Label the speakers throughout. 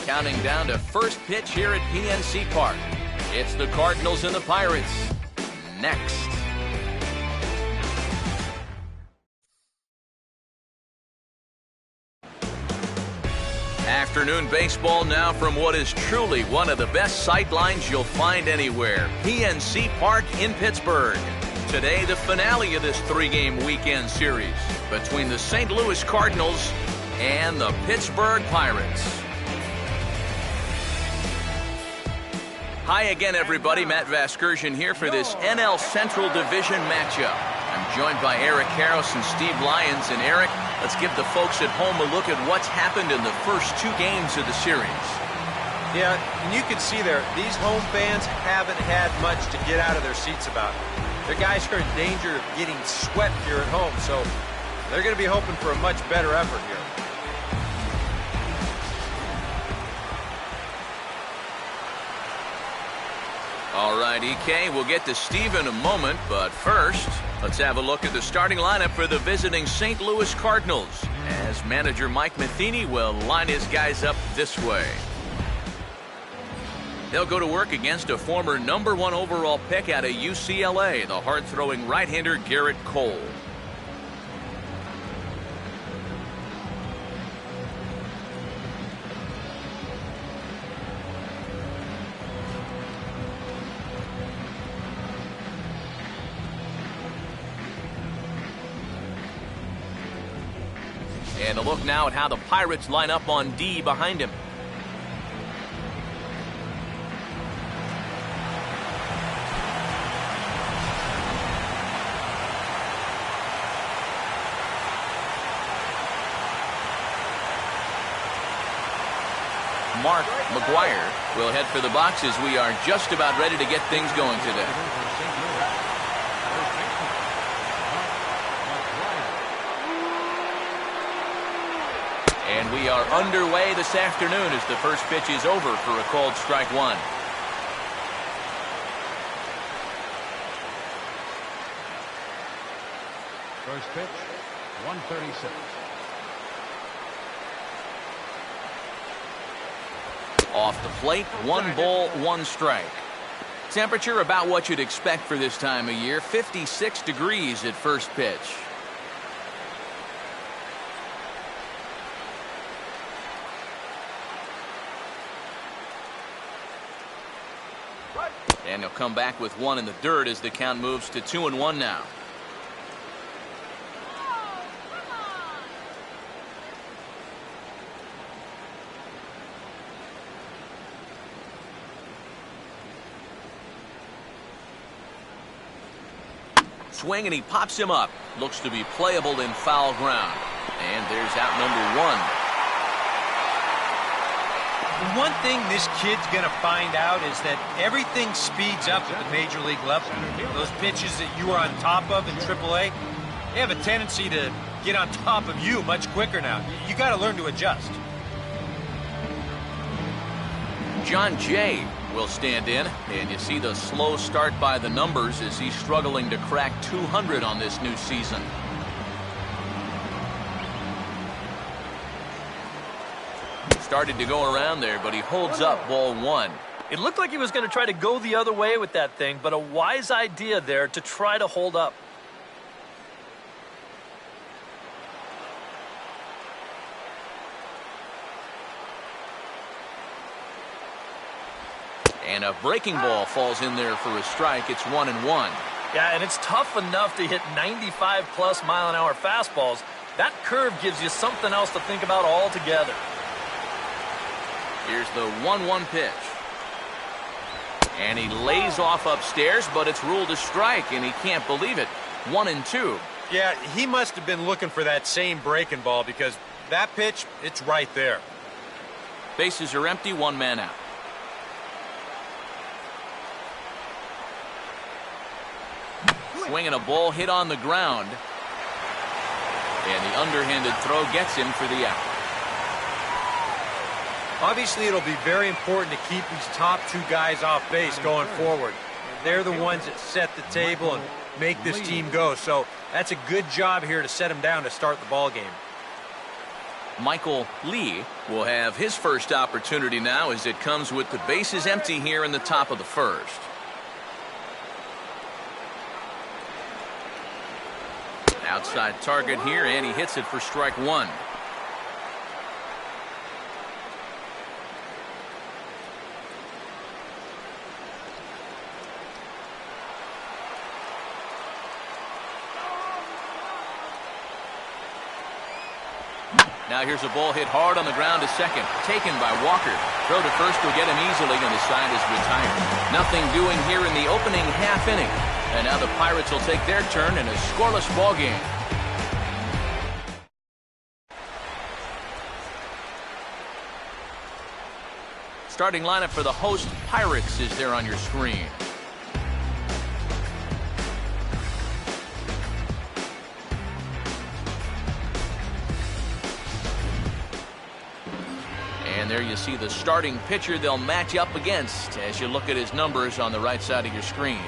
Speaker 1: counting down to first pitch here at PNC Park. It's the Cardinals and the Pirates. Next. Afternoon baseball now from what is truly one of the best sight lines you'll find anywhere. PNC Park in Pittsburgh. Today, the finale of this three-game weekend series between the St. Louis Cardinals and the Pittsburgh Pirates. Hi again, everybody. Matt Vasgersian here for this NL Central Division matchup. I'm joined by Eric Harris and Steve Lyons. And Eric, let's give the folks at home a look at what's happened in the first two games of the series.
Speaker 2: Yeah, and you can see there, these home fans haven't had much to get out of their seats about. Their guys are in danger of getting swept here at home, so they're going to be hoping for a much better effort here.
Speaker 1: All right, EK, we'll get to Steve in a moment, but first, let's have a look at the starting lineup for the visiting St. Louis Cardinals, as manager Mike Matheny will line his guys up this way. They'll go to work against a former #1 overall pick out of UCLA, the hard-throwing right-hander Garrett Cole. And a look now at how the Pirates line up on D behind him. Mark McGuire will head for the boxes. We are just about ready to get things going today. And we are underway this afternoon as the first pitch is over for a called strike one.
Speaker 3: First pitch, 136.
Speaker 1: Off the plate, 1 ball, 1 strike. Temperature about what you'd expect for this time of year, 56 degrees at first pitch. And he'll come back with 1 in the dirt as the count moves to 2-1 now. Swing and he pops him up. Looks to be playable in foul ground. And there's out number 1.
Speaker 2: One thing this kid's going to find out is that everything speeds up at the major league level. Those pitches that you are on top of in AAA, they have a tendency to get on top of you much quicker now. You got to learn to adjust.
Speaker 1: John Jay will stand in, and you see the slow start by the numbers as he's struggling to crack 200 on this new season. Started to go around there, but he holds up ball 1.
Speaker 4: It looked like he was going to try to go the other way with that thing, but a wise idea there to try to hold up.
Speaker 1: And a breaking ball falls in there for a strike. It's 1-1.
Speaker 4: Yeah, and it's tough enough to hit 95-plus mile-an-hour fastballs. That curve gives you something else to think about altogether.
Speaker 1: Here's the 1-1 pitch. And he lays off upstairs, but it's ruled a strike, and he can't believe it. 1-2.
Speaker 2: Yeah, he must have been looking for that same breaking ball because that pitch, it's right there.
Speaker 1: Bases are empty, 1 man out. Swinging a ball hit on the ground. And the underhanded throw gets him for the out.
Speaker 2: Obviously, it'll be very important to keep these top 2 guys off base going forward. They're the ones that set the table and make this team go. So that's a good job here to set them down to start the ball game.
Speaker 1: Michael Lee will have his first opportunity now as it comes with the bases empty here in the top of the first. Outside target here, and he hits it for strike one. Now here's a ball hit hard on the ground to second. Taken by Walker. Throw to first will get him easily, and the side is retired. Nothing doing here in the opening half inning. And now the Pirates will take their turn in a scoreless ball game. Starting lineup for the host Pirates is there on your screen. And there you see the starting pitcher they'll match up against as you look at his numbers on the right side of your screen.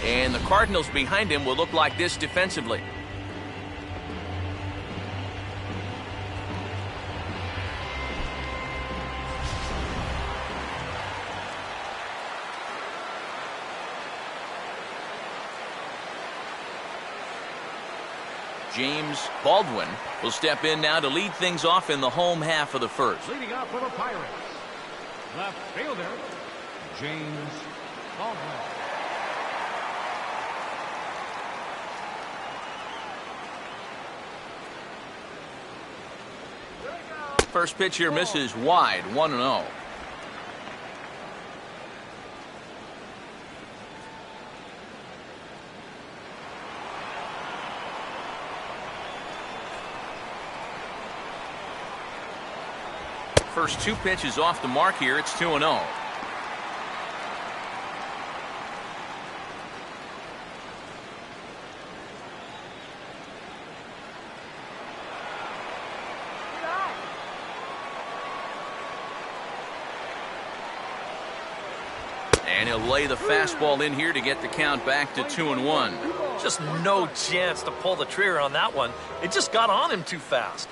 Speaker 1: And the Cardinals behind him will look like this defensively. James Baldwin will step in now to lead things off in the home half of the first.
Speaker 3: Leading off for the Pirates, left fielder, James Baldwin.
Speaker 1: First pitch here misses wide, 1-0. First two pitches off the mark here. It's 2-0. And he'll lay the fastball in here to get the count back to 2-1.
Speaker 4: Just no chance to pull the trigger on that one. It just got on him too fast.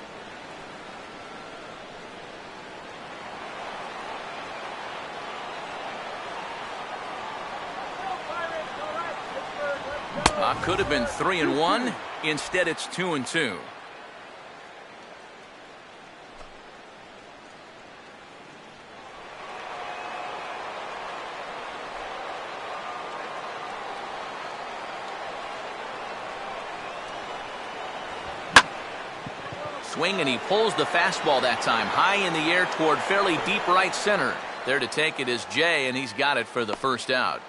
Speaker 1: Could have been 3-1. Instead, it's 2-2. Swing, and he pulls the fastball that time high in the air toward fairly deep right center. There to take it is Jay, and he's got it for the first out.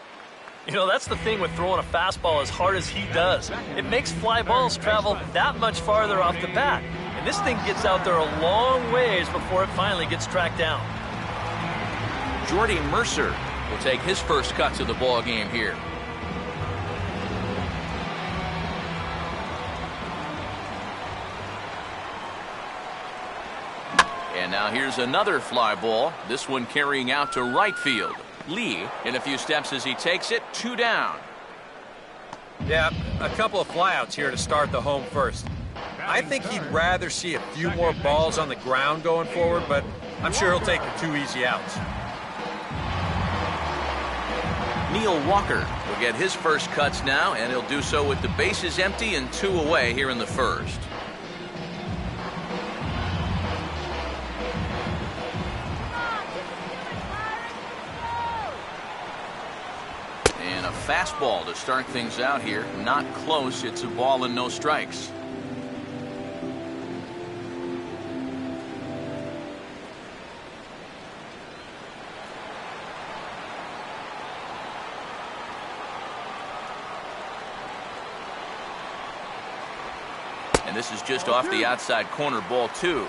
Speaker 4: You know, that's the thing with throwing a fastball as hard as he does. It makes fly balls travel that much farther off the bat. And this thing gets out there a long ways before it finally gets tracked down.
Speaker 1: Jordy Mercer will take his first cuts of the ball game here. And now here's another fly ball, this one carrying out to right field. Lee in a few steps as he takes it, 2 down.
Speaker 2: Yeah, a couple of flyouts here to start the home first. I think he'd rather see a few more balls on the ground going forward, but I'm sure he'll take the 2 easy outs.
Speaker 1: Neil Walker will get his first cuts now, and he'll do so with the bases empty and 2 away here in the first. And a fastball to start things out here. Not close. It's a ball and no strikes. And this is just off the outside corner, ball 2.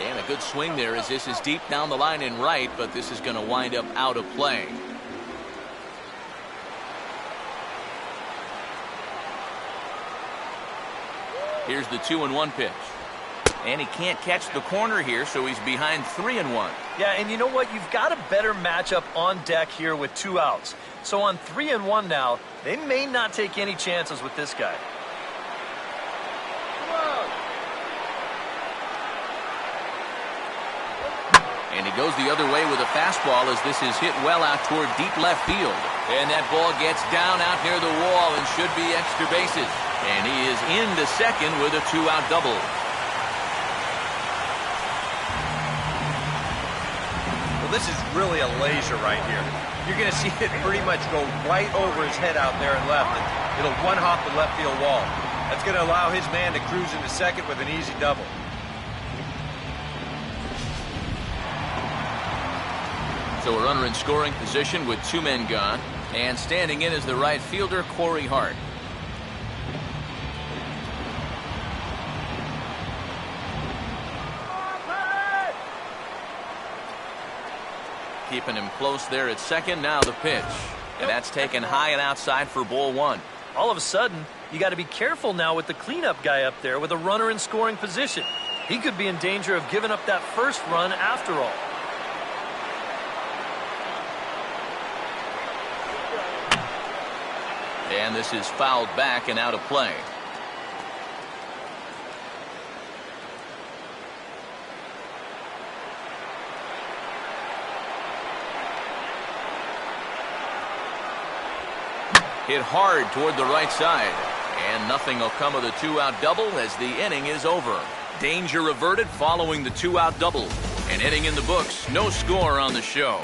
Speaker 1: And a good swing there as this is deep down the line in right, but this is going to wind up out of play. Here's the 2-1 pitch. And he can't catch the corner here, so he's behind 3-1.
Speaker 4: Yeah, and you know what? You've got a better matchup on deck here with 2 outs. So on 3-1 now, they may not take any chances with this guy.
Speaker 1: And he goes the other way with a fastball as this is hit well out toward deep left field. And that ball gets down out near the wall and should be extra bases. And he is into second with a 2-out double.
Speaker 2: Well, this is really a laser right here. You're going to see it pretty much go right over his head out there and left. It'll one-hop the left field wall. That's going to allow his man to cruise into second with an easy double.
Speaker 1: So a runner in scoring position with 2 men gone. And standing in is the right fielder, Corey Hart. Keeping him close there at second. Now the pitch. And that's taken high and outside for ball 1.
Speaker 4: All of a sudden, you got to be careful now with the cleanup guy up there with a runner in scoring position. He could be in danger of giving up that first run after all.
Speaker 1: And this is fouled back and out of play. Hit hard toward the right side. And nothing will come of the 2-out double as the inning is over. Danger averted following the 2-out double. An inning in the books, no score on the show.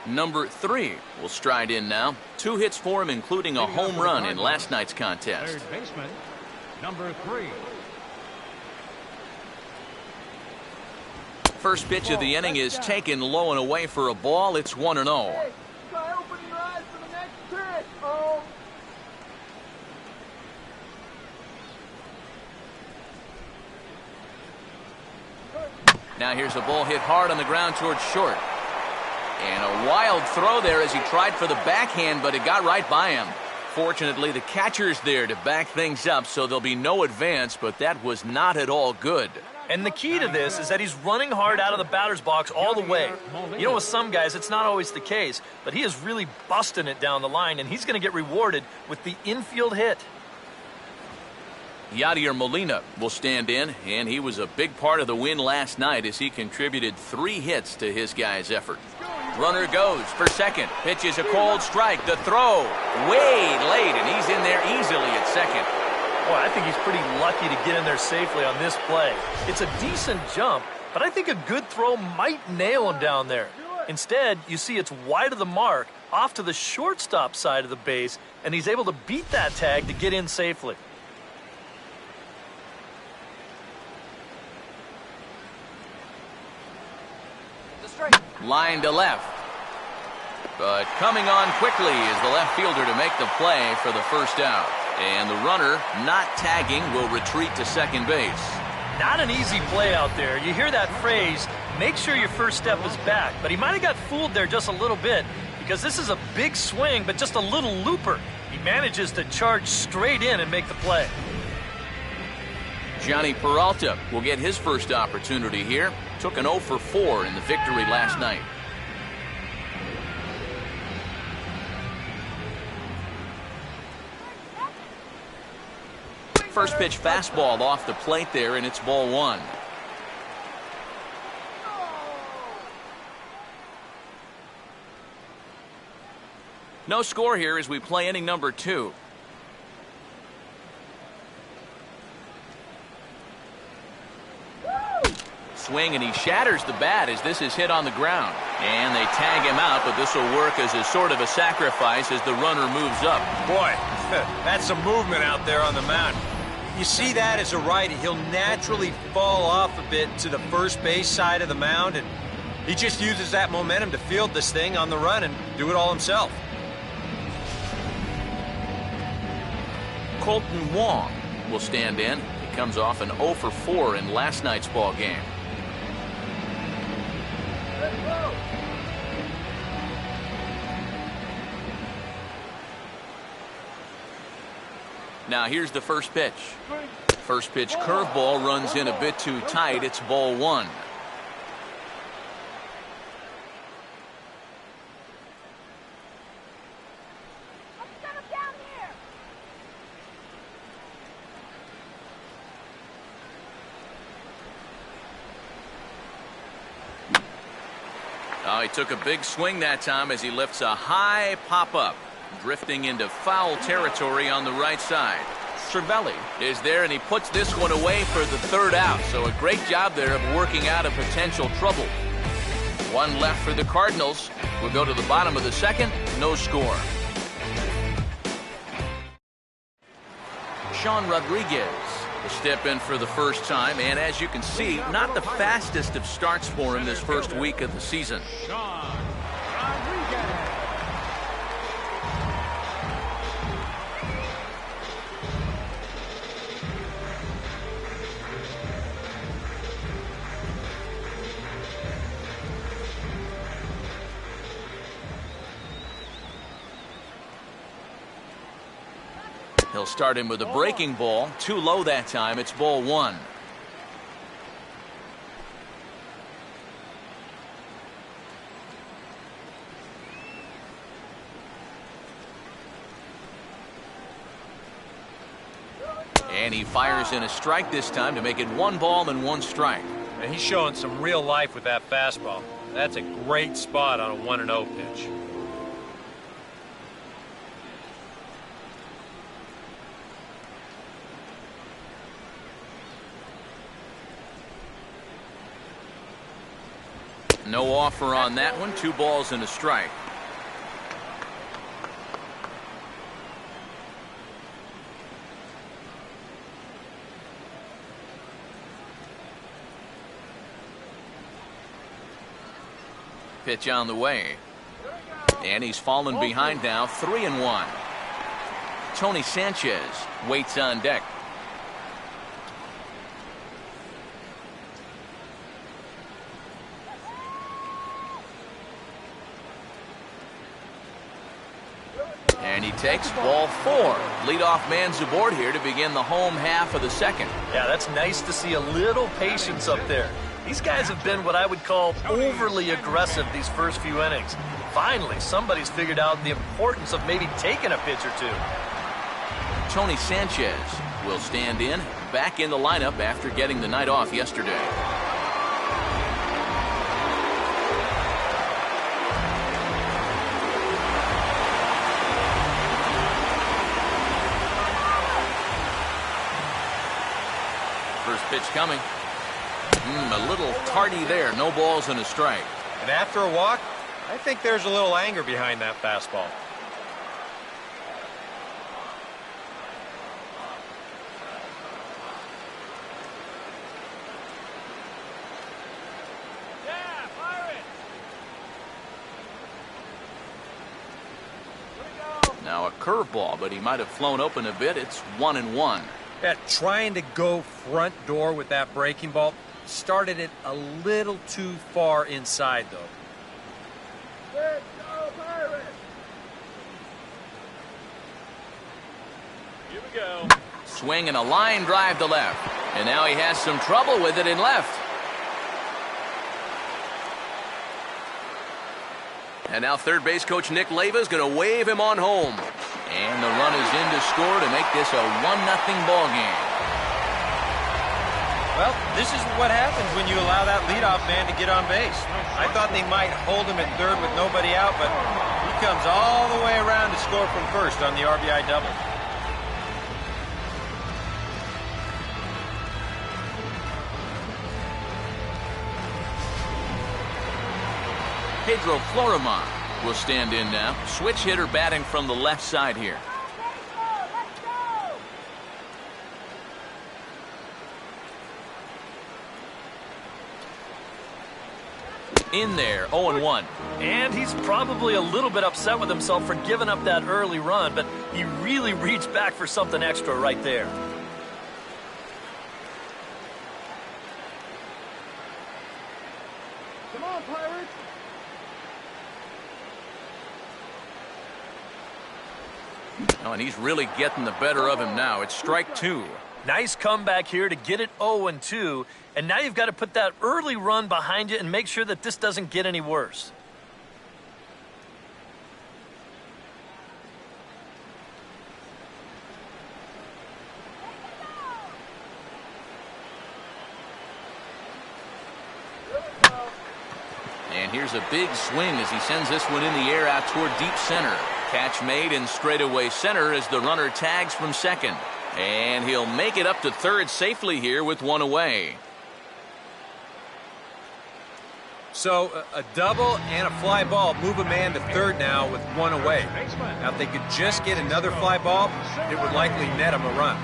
Speaker 1: Number 3 will stride in now. 2 hits for him, including a home run in last night's contest.
Speaker 3: Third baseman, number 3.
Speaker 1: First pitch of the inning is taken low and away for a ball. It's 1-0.
Speaker 5: Try opening your eyes for the next pitch. Oh.
Speaker 1: Now here's a ball hit hard on the ground towards short. And a wild throw there as he tried for the backhand, but it got right by him. Fortunately, the catcher's there to back things up, so there'll be no advance, but that was not at all good.
Speaker 4: And the key to this is that he's running hard out of the batter's box all the way. You know, with some guys, it's not always the case, but he is really busting it down the line, and he's going to get rewarded with the infield hit.
Speaker 1: Yadier Molina will stand in, and he was a big part of the win last night as he contributed 3 hits to his guys' effort. Runner goes for second. Pitch is a cold strike. The throw way late, and he's in there easily at second.
Speaker 4: Boy, I think he's pretty lucky to get in there safely on this play. It's a decent jump, but I think a good throw might nail him down there. Instead, you see it's wide of the mark, off to the shortstop side of the base, and he's able to beat that tag to get in safely.
Speaker 1: Line to left. But coming on quickly is the left fielder to make the play for the first out. And the runner, not tagging, will retreat to second base.
Speaker 4: Not an easy play out there. You hear that phrase, make sure your first step is back. But he might have got fooled there just a little bit because this is a big swing, but just a little looper. He manages to charge straight in and make the play.
Speaker 1: Johnny Peralta will get his first opportunity here. Took an 0 for 4 in the victory last night. First pitch fastball off the plate there, and it's ball 1. No score here as we play inning number 2. Swing, and he shatters the bat as this is hit on the ground. And they tag him out, but this will work as a sort of a sacrifice as the runner moves up.
Speaker 2: Boy, that's some movement out there on the mound. You see that as a righty, he'll naturally fall off a bit to the first base side of the mound, and he just uses that momentum to field this thing on the run and do it all himself.
Speaker 1: Colton Wong will stand in. He comes off an 0 for 4 in last night's ball game. Now here's the first pitch. First pitch curveball runs in a bit too tight. It's ball 1. Oh, he took a big swing that time as he lifts a high pop-up, drifting into foul territory on the right side. Cervelli is there, and he puts this one away for the 3rd out. So a great job there of working out a potential trouble. 1 left for the Cardinals. We'll go to the bottom of the 2nd. No score. Sean Rodriguez will step in for the first time, and as you can see, not the fastest of starts for him this first week of the season.
Speaker 3: Sean Rodriguez.
Speaker 1: He'll start him with a breaking ball. Too low that time. It's ball 1. And he fires in a strike this time to make it 1 ball and 1 strike.
Speaker 2: And he's showing some real life with that fastball. That's a great spot on a 1-0 pitch.
Speaker 1: No offer on that one. 2 balls and a strike. Pitch on the way. And he's fallen behind now. 3-1. Tony Sanchez waits on deck. And he takes ball 4. Leadoff man's aboard here to begin the home half of the 2nd.
Speaker 4: Yeah, that's nice to see a little patience up there. These guys have been what I would call overly aggressive these first few innings. Finally, somebody's figured out the importance of maybe taking a pitch or 2.
Speaker 1: Tony Sanchez will stand in, back in the lineup after getting the night off yesterday. First pitch coming. A little tardy there. No balls and a strike.
Speaker 2: And after a walk, I think there's a little anger behind that fastball.
Speaker 5: Yeah, fire it.
Speaker 1: Now a curveball, but he might have flown open a bit. It's 1-1.
Speaker 2: Yeah, trying to go front door with that breaking ball started it a little too far inside, though.
Speaker 5: Let's go, Pirates. Here we go.
Speaker 1: Swing and a line drive to left. And now he has some trouble with it in left. And now third base coach Nick Leyva is going to wave him on home. And the run is in to score to make this a 1-0 ball game.
Speaker 2: Well, this is what happens when you allow that leadoff man to get on base. I thought they might hold him at third with nobody out, but he comes all the way around to score from first on the RBI double.
Speaker 1: Pedro Florimon will stand in now. Switch hitter batting from the left side here.
Speaker 5: Let's go.
Speaker 1: In there, 0-1.
Speaker 4: And he's probably a little bit upset with himself for giving up that early run, but he really reached back for something extra right there.
Speaker 5: Come on, Pirates.
Speaker 1: Oh, and he's really getting the better of him now. It's strike 2.
Speaker 4: Nice comeback here to get it 0-2, and now you've got to put that early run behind you and make sure that this doesn't get any worse.
Speaker 1: And here's a big swing as he sends this one in the air out toward deep center. Catch made in straightaway center as the runner tags from second. And he'll make it up to third safely here with one away.
Speaker 2: So a double and a fly ball move a man to third now with one away. Now if they could just get another fly ball, it would likely net him a run.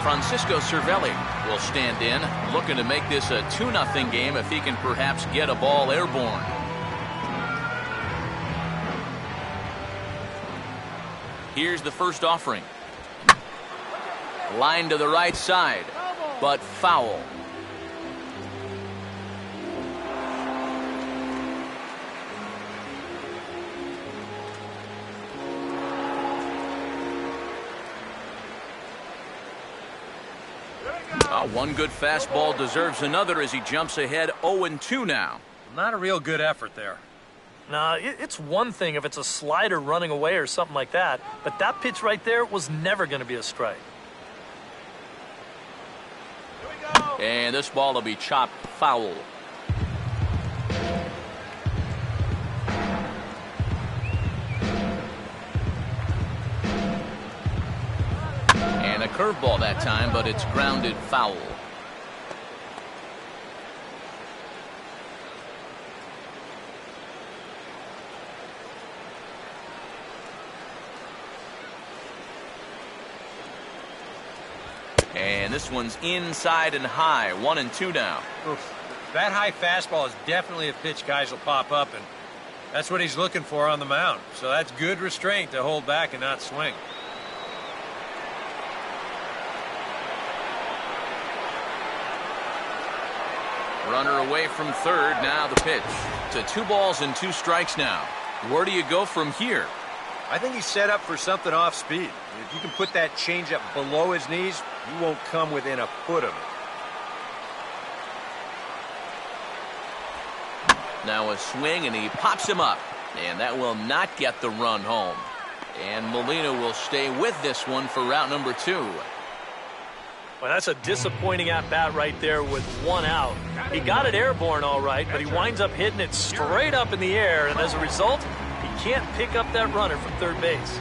Speaker 1: Francisco Cervelli will stand in, looking to make this a 2-0 game if he can perhaps get a ball airborne. Here's the first offering. Line to the right side, but foul. One good fastball deserves another as he jumps ahead 0-2 now.
Speaker 2: Not a real good effort there.
Speaker 4: Now, it's one thing if it's a slider running away or something like that, but that pitch right there was never going to be a strike.
Speaker 1: And this ball will be chopped foul. And a curveball that time, but it's grounded foul. And this one's inside and high, 1-2 now.
Speaker 2: Oof. That high fastball is definitely a pitch guys will pop up, and that's what he's looking for on the mound. So that's good restraint to hold back and not swing.
Speaker 1: Runner away from third, now the pitch. To 2 balls and 2 strikes now. Where do you go from here?
Speaker 2: I think he's set up for something off speed. If you can put that changeup below his knees, you won't come within a foot of it.
Speaker 1: Now a swing, and he pops him up. And that will not get the run home. And Molina will stay with this one for route number 2.
Speaker 4: Well, that's a disappointing at-bat right there with 1 out. He got it airborne all right, but he winds up hitting it straight up in the air, and as a result, he can't pick up that runner from third base.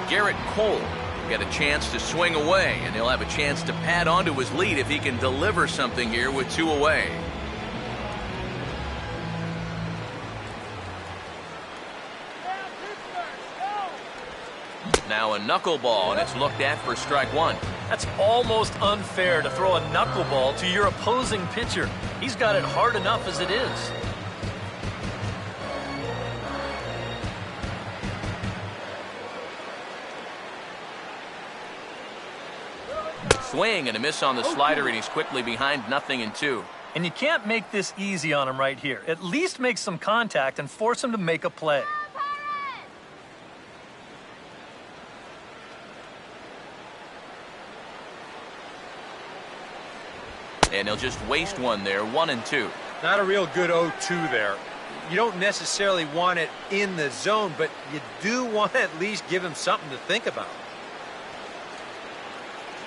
Speaker 1: Garrett Cole will get a chance to swing away, and he'll have a chance to pad onto his lead if he can deliver something here with 2 away. Now a knuckleball, and it's looked at for strike 1.
Speaker 4: That's almost unfair to throw a knuckleball to your opposing pitcher. He's got it hard enough as it is.
Speaker 1: Swing and a miss on the slider, and he's quickly behind 0-2.
Speaker 4: And you can't make this easy on him right here. At least make some contact and force him to make a play.
Speaker 1: And he'll just waste one there, 1-2.
Speaker 2: Not a real good 0-2 there. You don't necessarily want it in the zone, but you do want to at least give him something to think about.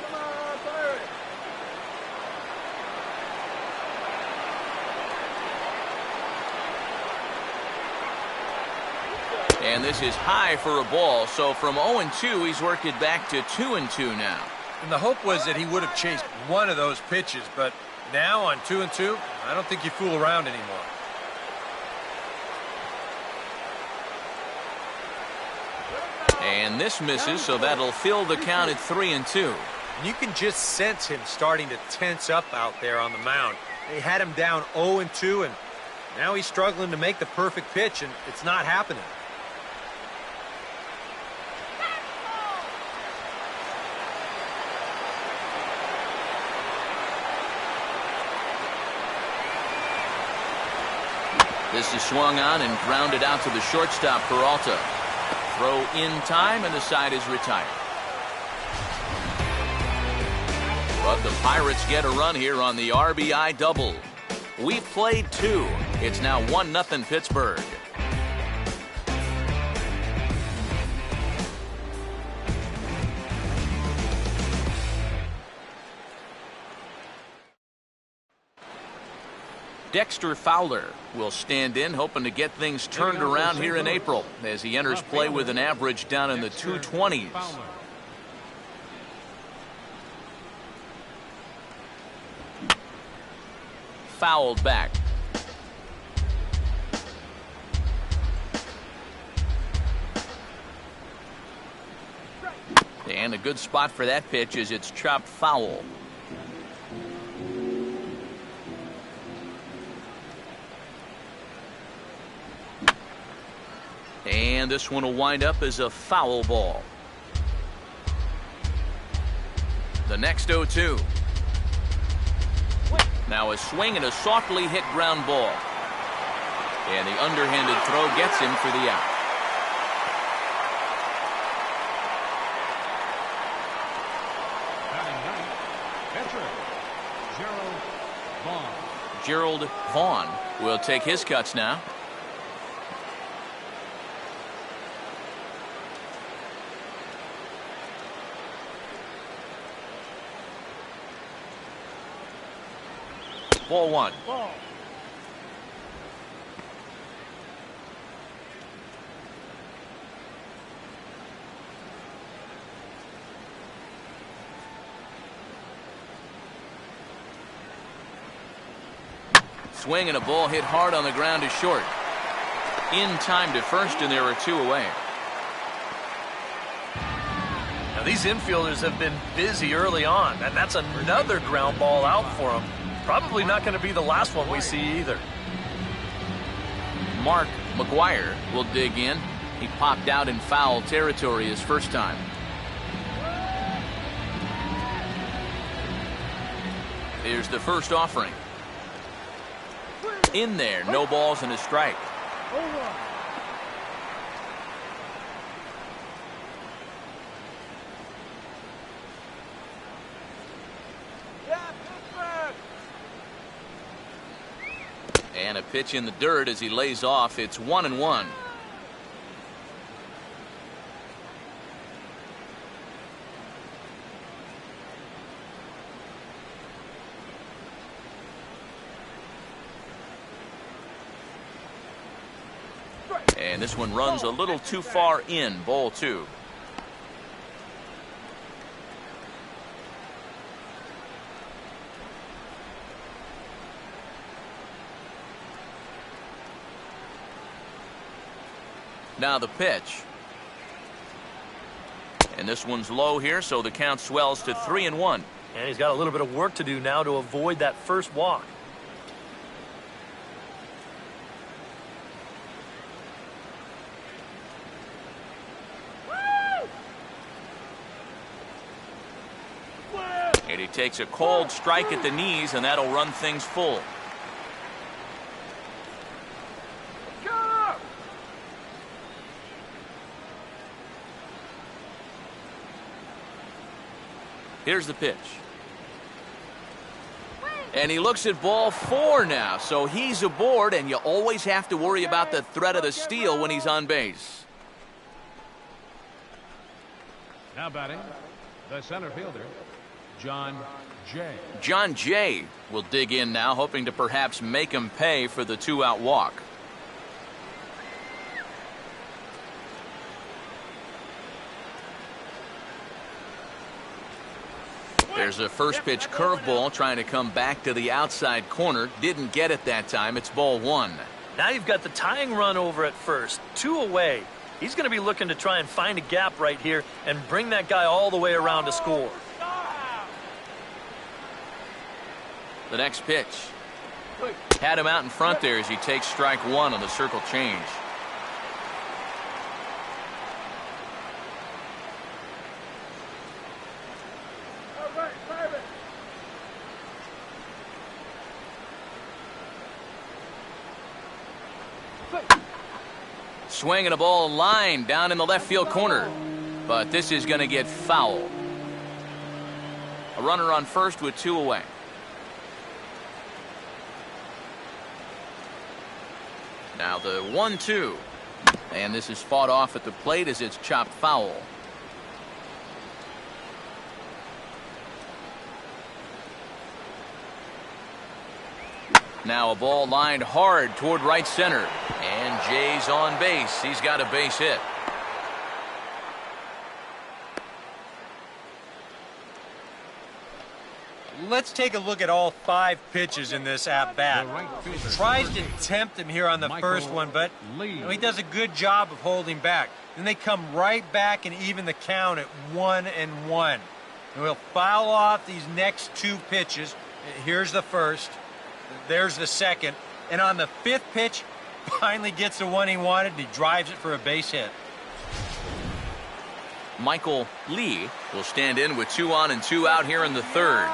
Speaker 5: Come on, Pirates.
Speaker 1: And this is high for a ball, so from 0-2, he's worked it back to 2-2 now.
Speaker 2: And the hope was that he would have chased one of those pitches, but now on 2-2, I don't think you fool around anymore.
Speaker 1: And this misses, so that'll fill the count at 3-2.
Speaker 2: And you can just sense him starting to tense up out there on the mound. They had him down 0-2, and now he's struggling to make the perfect pitch, and it's not happening.
Speaker 1: This is swung on and grounded out to the shortstop, Peralta. Throw in time, and the side is retired. But the Pirates get a run here on the RBI double. We've played 2. It's now 1-0 Pittsburgh. Dexter Fowler will stand in, hoping to get things turned around here in April as he enters play with an average down in the 220s. Fouled back. And a good spot for that pitch as it's chopped foul. And this one will wind up as a foul ball. The next 0-2. Now a swing and a softly hit ground ball. And the underhanded throw gets him for the out. Gerald Vaughn will take his cuts now. Ball 1. Swing and a ball hit hard on the ground to short. In time to first, and there are 2 away.
Speaker 4: Now these infielders have been busy early on, and that's another ground ball out for them. Probably not going to be the last one we see either.
Speaker 1: Mark McGuire will dig in. He popped out in foul territory his first time. Here's the first offering. In there, no balls and a strike. And a pitch in the dirt as he lays off. It's 1-1. And this one runs a little too far in. Ball 2. Now the pitch. And this one's low here, so the count swells to 3-1.
Speaker 4: And he's got a little bit of work to do now to avoid that first walk. And he takes a cold strike at the knees, and that'll run things full. Here's the pitch. And he looks at ball 4 now, so he's aboard, and you always have to worry about the threat of the steal when he's on base.
Speaker 3: Now batting, the center fielder, John Jay.
Speaker 1: John Jay will dig in now, hoping to perhaps make him pay for the 2-out walk. There's a first pitch curveball trying to come back to the outside corner. Didn't get it that time. It's ball 1.
Speaker 4: Now you've got the tying run over at first. 2 away. He's going to be looking to try and find a gap right here and bring that guy all the way around to score.
Speaker 1: The next pitch. Had him out in front there as he takes strike one on the circle change. Swinging a ball line down in the left field corner. But this is going to get foul. A runner on first with 2 away. Now the 1-2. And this is fought off at the plate as it's chopped foul. Now a ball lined hard toward right center. And Jay's on base. He's got a base hit.
Speaker 2: Let's take a look at all 5 pitches in this at-bat. Tries to tempt him here on the first one, but he does a good job of holding back. Then they come right back and even the count at 1-1. And we'll foul off these next 2 pitches. Here's the first. There's the second. And on the 5th pitch, finally gets the one he wanted, and he drives it for a base hit.
Speaker 1: Michael Lee will stand in with 2 on and 2 out here in the 3rd.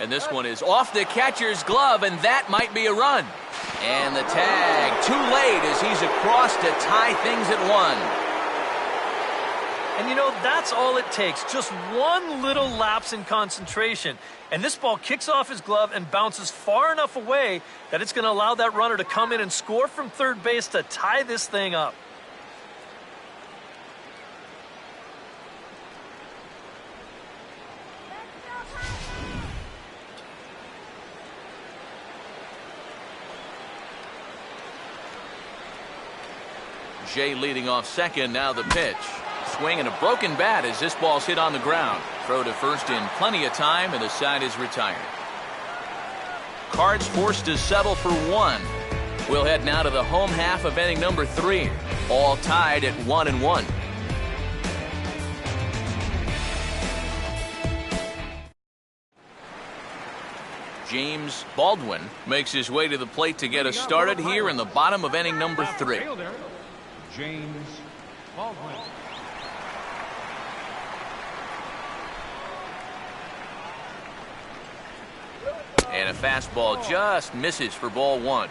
Speaker 1: And this one is off the catcher's glove, and that might be a run. And the tag too late as he's across to tie things at 1.
Speaker 4: And you know, that's all it takes. Just one little lapse in concentration. And this ball kicks off his glove and bounces far enough away that it's going to allow that runner to come in and score from third base to tie this thing up.
Speaker 1: Jay leading off second. Now the pitch. Swing and a broken bat as this ball's hit on the ground. Throw to first in plenty of time, and the side is retired. Cards forced to settle for 1. We'll head now to the home half of inning number 3. All tied at 1-1. James Baldwin makes his way to the plate to get us started here in the bottom of inning number 3.
Speaker 3: James Baldwin.
Speaker 1: And a fastball just misses for ball 1.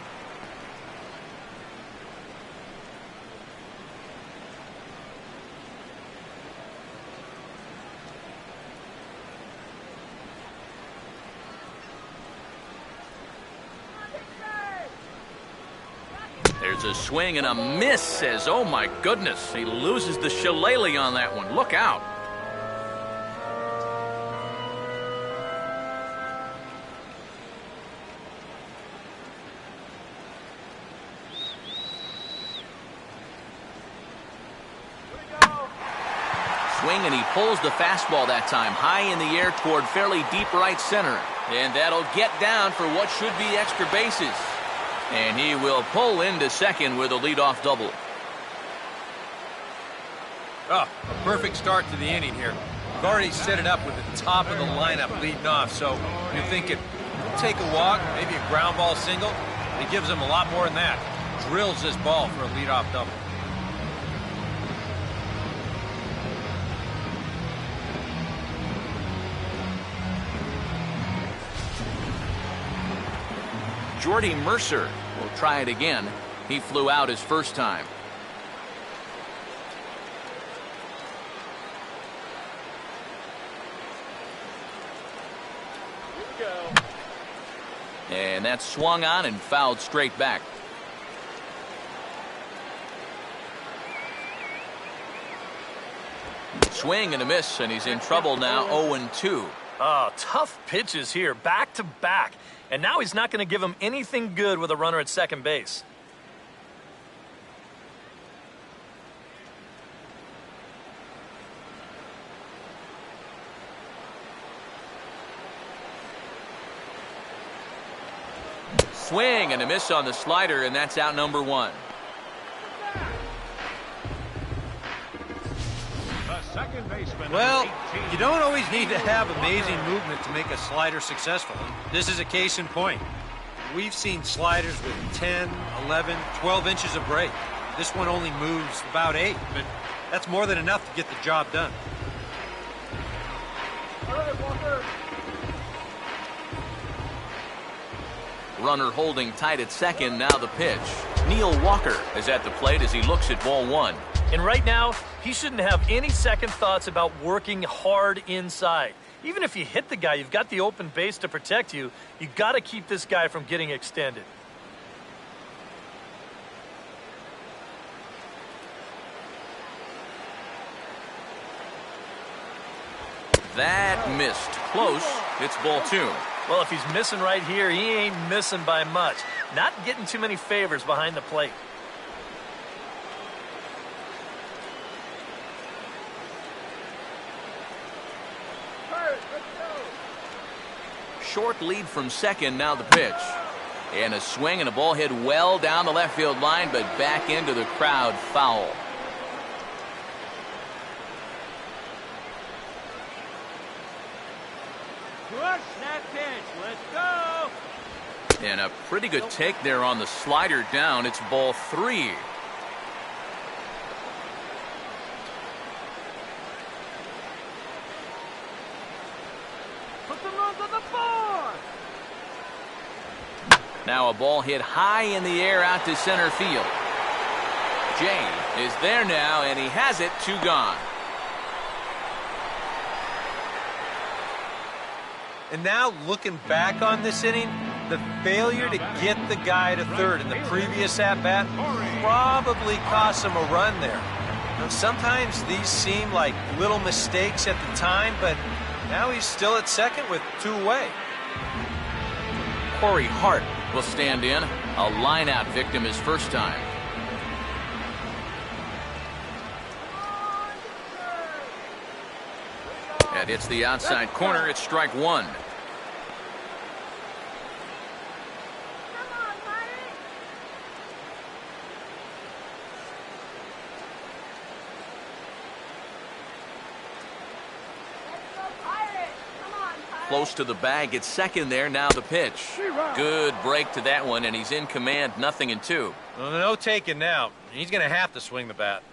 Speaker 1: There's a swing and a miss as, oh my goodness, he loses the shillelagh on that one. Look out. Swing, and he pulls the fastball that time high in the air toward fairly deep right center. And that'll get down for what should be extra bases. And he will pull into second with a leadoff double.
Speaker 2: Oh, a perfect start to the inning here. We've already set it up with the top of the lineup leading off, so you're thinking, we'll take a walk, maybe a ground ball single. It gives him a lot more than that. Drills this ball for a leadoff double.
Speaker 1: Jordy Mercer will try it again. He flew out his first time. And that's swung on and fouled straight back. Swing and a miss, and he's in trouble now. 0-2.
Speaker 4: Oh, tough pitches here, back to back. And now he's not going to give him anything good with a runner at second base.
Speaker 1: Swing and a miss on the slider, and that's out number 1.
Speaker 3: second baseman.
Speaker 2: Well,
Speaker 3: 18.
Speaker 2: you don't always need to have amazing movement to make a slider successful. This is a case in point. We've seen sliders with 10, 11, 12 inches of break. This one only moves about 8, but that's more than enough to get the job done.
Speaker 5: All right, Walker.
Speaker 1: Runner holding tight at second, now the pitch. Neil Walker is at the plate as he looks at ball one.
Speaker 4: And right now, he shouldn't have any second thoughts about working hard inside. Even if you hit the guy, you've got the open base to protect you. You got to keep this guy from getting extended.
Speaker 1: That missed. Close. It's ball two.
Speaker 4: Well, if he's missing right here, he ain't missing by much. Not getting too many favors behind the plate.
Speaker 5: Kurt, let's go.
Speaker 1: Short lead from second, now the pitch. And a swing and a ball hit well down the left field line, but back into the crowd, foul.
Speaker 5: Push that pitch. Let's go.
Speaker 1: And a pretty good take there on the slider down. It's ball three.
Speaker 5: Put the runs on the board.
Speaker 1: Now a ball hit high in the air out to center field. Jay is there now, and he has it. 2 gone.
Speaker 2: And now looking back on this inning, the failure to get the guy to third in the previous at-bat probably cost him a run there. Now, sometimes these seem like little mistakes at the time, but now he's still at second with 2 away.
Speaker 1: Corey Hart will stand in. A line-out victim his first time. And it's the outside corner. It's strike one.
Speaker 5: Come on, Pirate. Let's go, Pirate. Come on, Pirate.
Speaker 1: Close to the bag. It's second there. Now the pitch. Good break to that one, and he's in command. 0-2.
Speaker 2: Well, no taking now. He's going to have to swing the bat.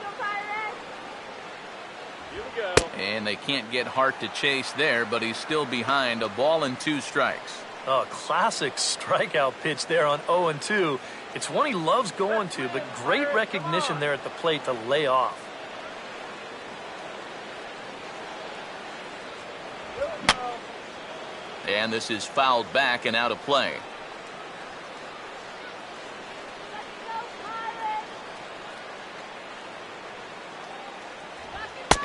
Speaker 5: Let's go, Pirate.
Speaker 1: And they can't get Hart to chase there, but he's still behind. A ball and 2 strikes.
Speaker 4: Oh, classic strikeout pitch there on 0-2. It's one he loves going to, but great recognition there at the plate to lay off.
Speaker 1: And this is fouled back and out of play.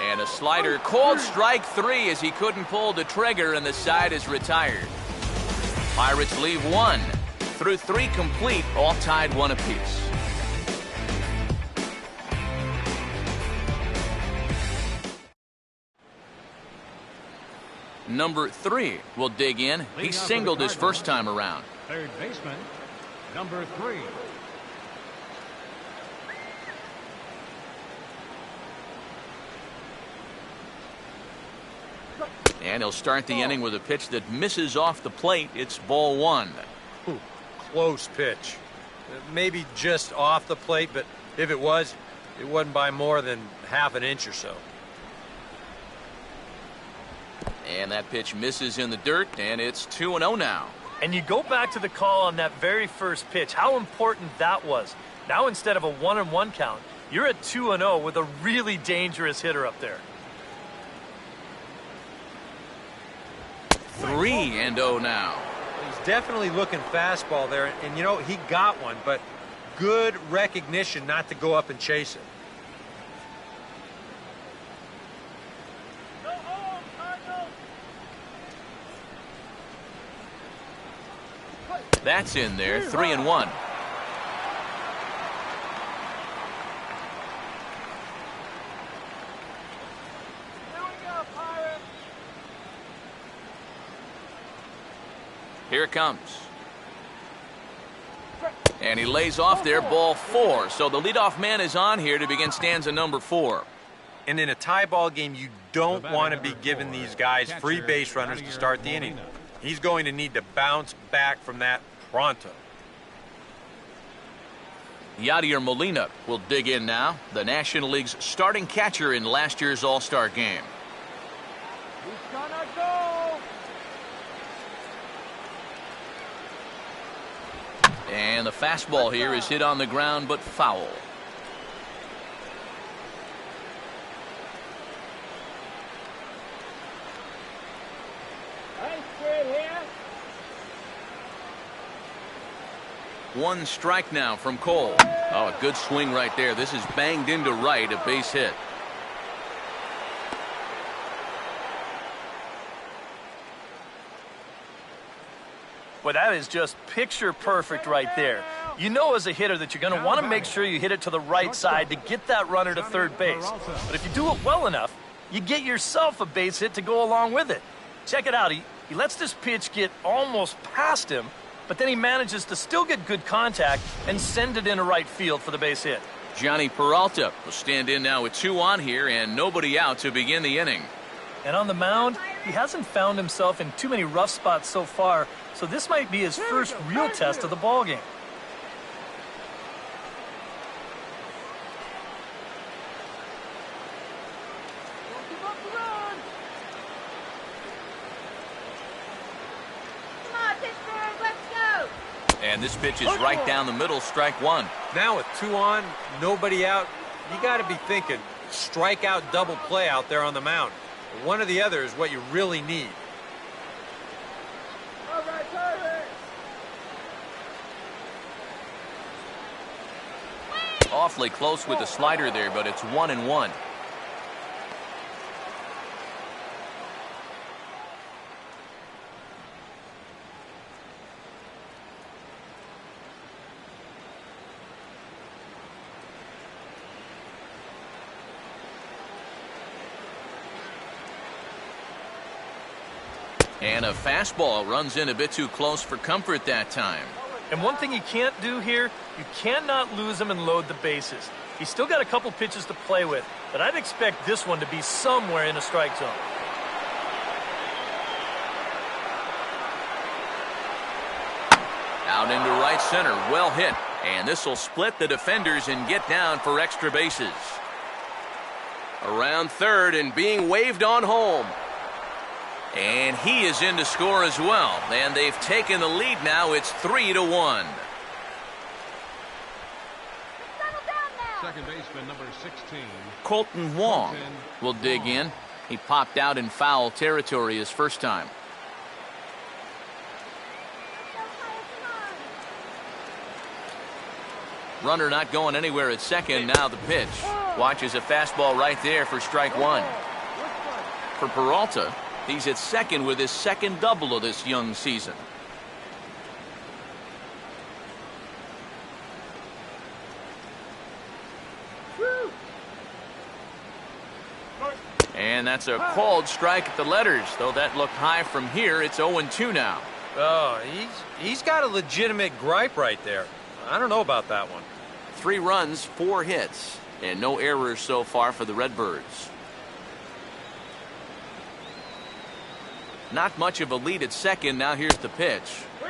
Speaker 1: And a slider called strike 3 as he couldn't pull the trigger, and the side is retired. Pirates leave 1 through 3 complete, all tied 1 apiece. Number 3 will dig in. He singled his first time around.
Speaker 3: Third baseman, number 3.
Speaker 1: And he'll start the inning with a pitch that misses off the plate. It's ball 1.
Speaker 2: Ooh, close pitch. Maybe just off the plate, but if it was, it wasn't by more than half an inch or so.
Speaker 1: And that pitch misses in the dirt, and it's 2-0 now.
Speaker 4: And you go back to the call on that very first pitch, how important that was. Now instead of a 1-1 count, you're at 2-0 with a really dangerous hitter up there.
Speaker 1: 3-0 now.
Speaker 2: He's definitely looking fastball there, and you know, he got one, but good recognition not to go up and chase it.
Speaker 5: Go home, Cardinals.
Speaker 1: That's in there. 3-1.
Speaker 5: Here we go, Pirate.
Speaker 1: Here it comes. And he lays off there, ball 4. So the leadoff man is on here to begin stanza number 4.
Speaker 2: And in a tie ball game, you don't want to be giving these guys free base runners to start the inning. He's going to need to bounce back from that pronto.
Speaker 1: Yadier Molina will dig in now, the National League's starting catcher in last year's All-Star game.
Speaker 5: He's gonna go.
Speaker 1: And the fastball here is hit on the ground but foul.
Speaker 5: Nice straight here.
Speaker 1: One strike now from Cole. Oh, a good swing right there. This is banged into right, a base hit.
Speaker 4: Well, that is just picture perfect right there. You know as a hitter that you're going to want to make sure you hit it to the right side to get that runner to third base. But if you do it well enough, you get yourself a base hit to go along with it. Check it out. He lets this pitch get almost past him, but then he manages to still get good contact and send it into right field for the base hit.
Speaker 1: Johnny Peralta will stand in now with 2 on here and nobody out to begin the inning.
Speaker 4: And on the mound, he hasn't found himself in too many rough spots so far, so this might be his first real test of the ballgame.
Speaker 5: Don't give up the run. Come on, Pittsburgh, let's go.
Speaker 1: And this pitch is right down the middle, strike 1.
Speaker 2: Now with 2 on, nobody out, you got to be thinking strikeout double play out there on the mound. One or the other is what you really need.
Speaker 5: All right, hurry.
Speaker 1: Awfully close with the slider there, but it's 1-1. And a fastball runs in a bit too close for comfort that time.
Speaker 4: And one thing you can't do here, you cannot lose him and load the bases. He's still got a couple pitches to play with, but I'd expect this one to be somewhere in a strike zone.
Speaker 1: Out into right center, well hit. And this will split the defenders and get down for extra bases. Around third and being waved on home. And he is in to score as well. And they've taken the lead now. It's 3-1.
Speaker 5: Settle down now.
Speaker 3: Second baseman number 16.
Speaker 1: Colton Wong will dig in. He popped out in foul territory his first time. Runner not going anywhere at second. Now the pitch. Watches a fastball right there for strike 1. For Peralta, he's at second with his second double of this young season. And that's a called strike at the letters. Though that looked high from here, it's 0-2 now.
Speaker 2: Oh, he's got a legitimate gripe right there. I don't know about that one.
Speaker 1: 3 runs, 4 hits, and no errors so far for the Redbirds. Not much of a lead at second. Now here's the pitch.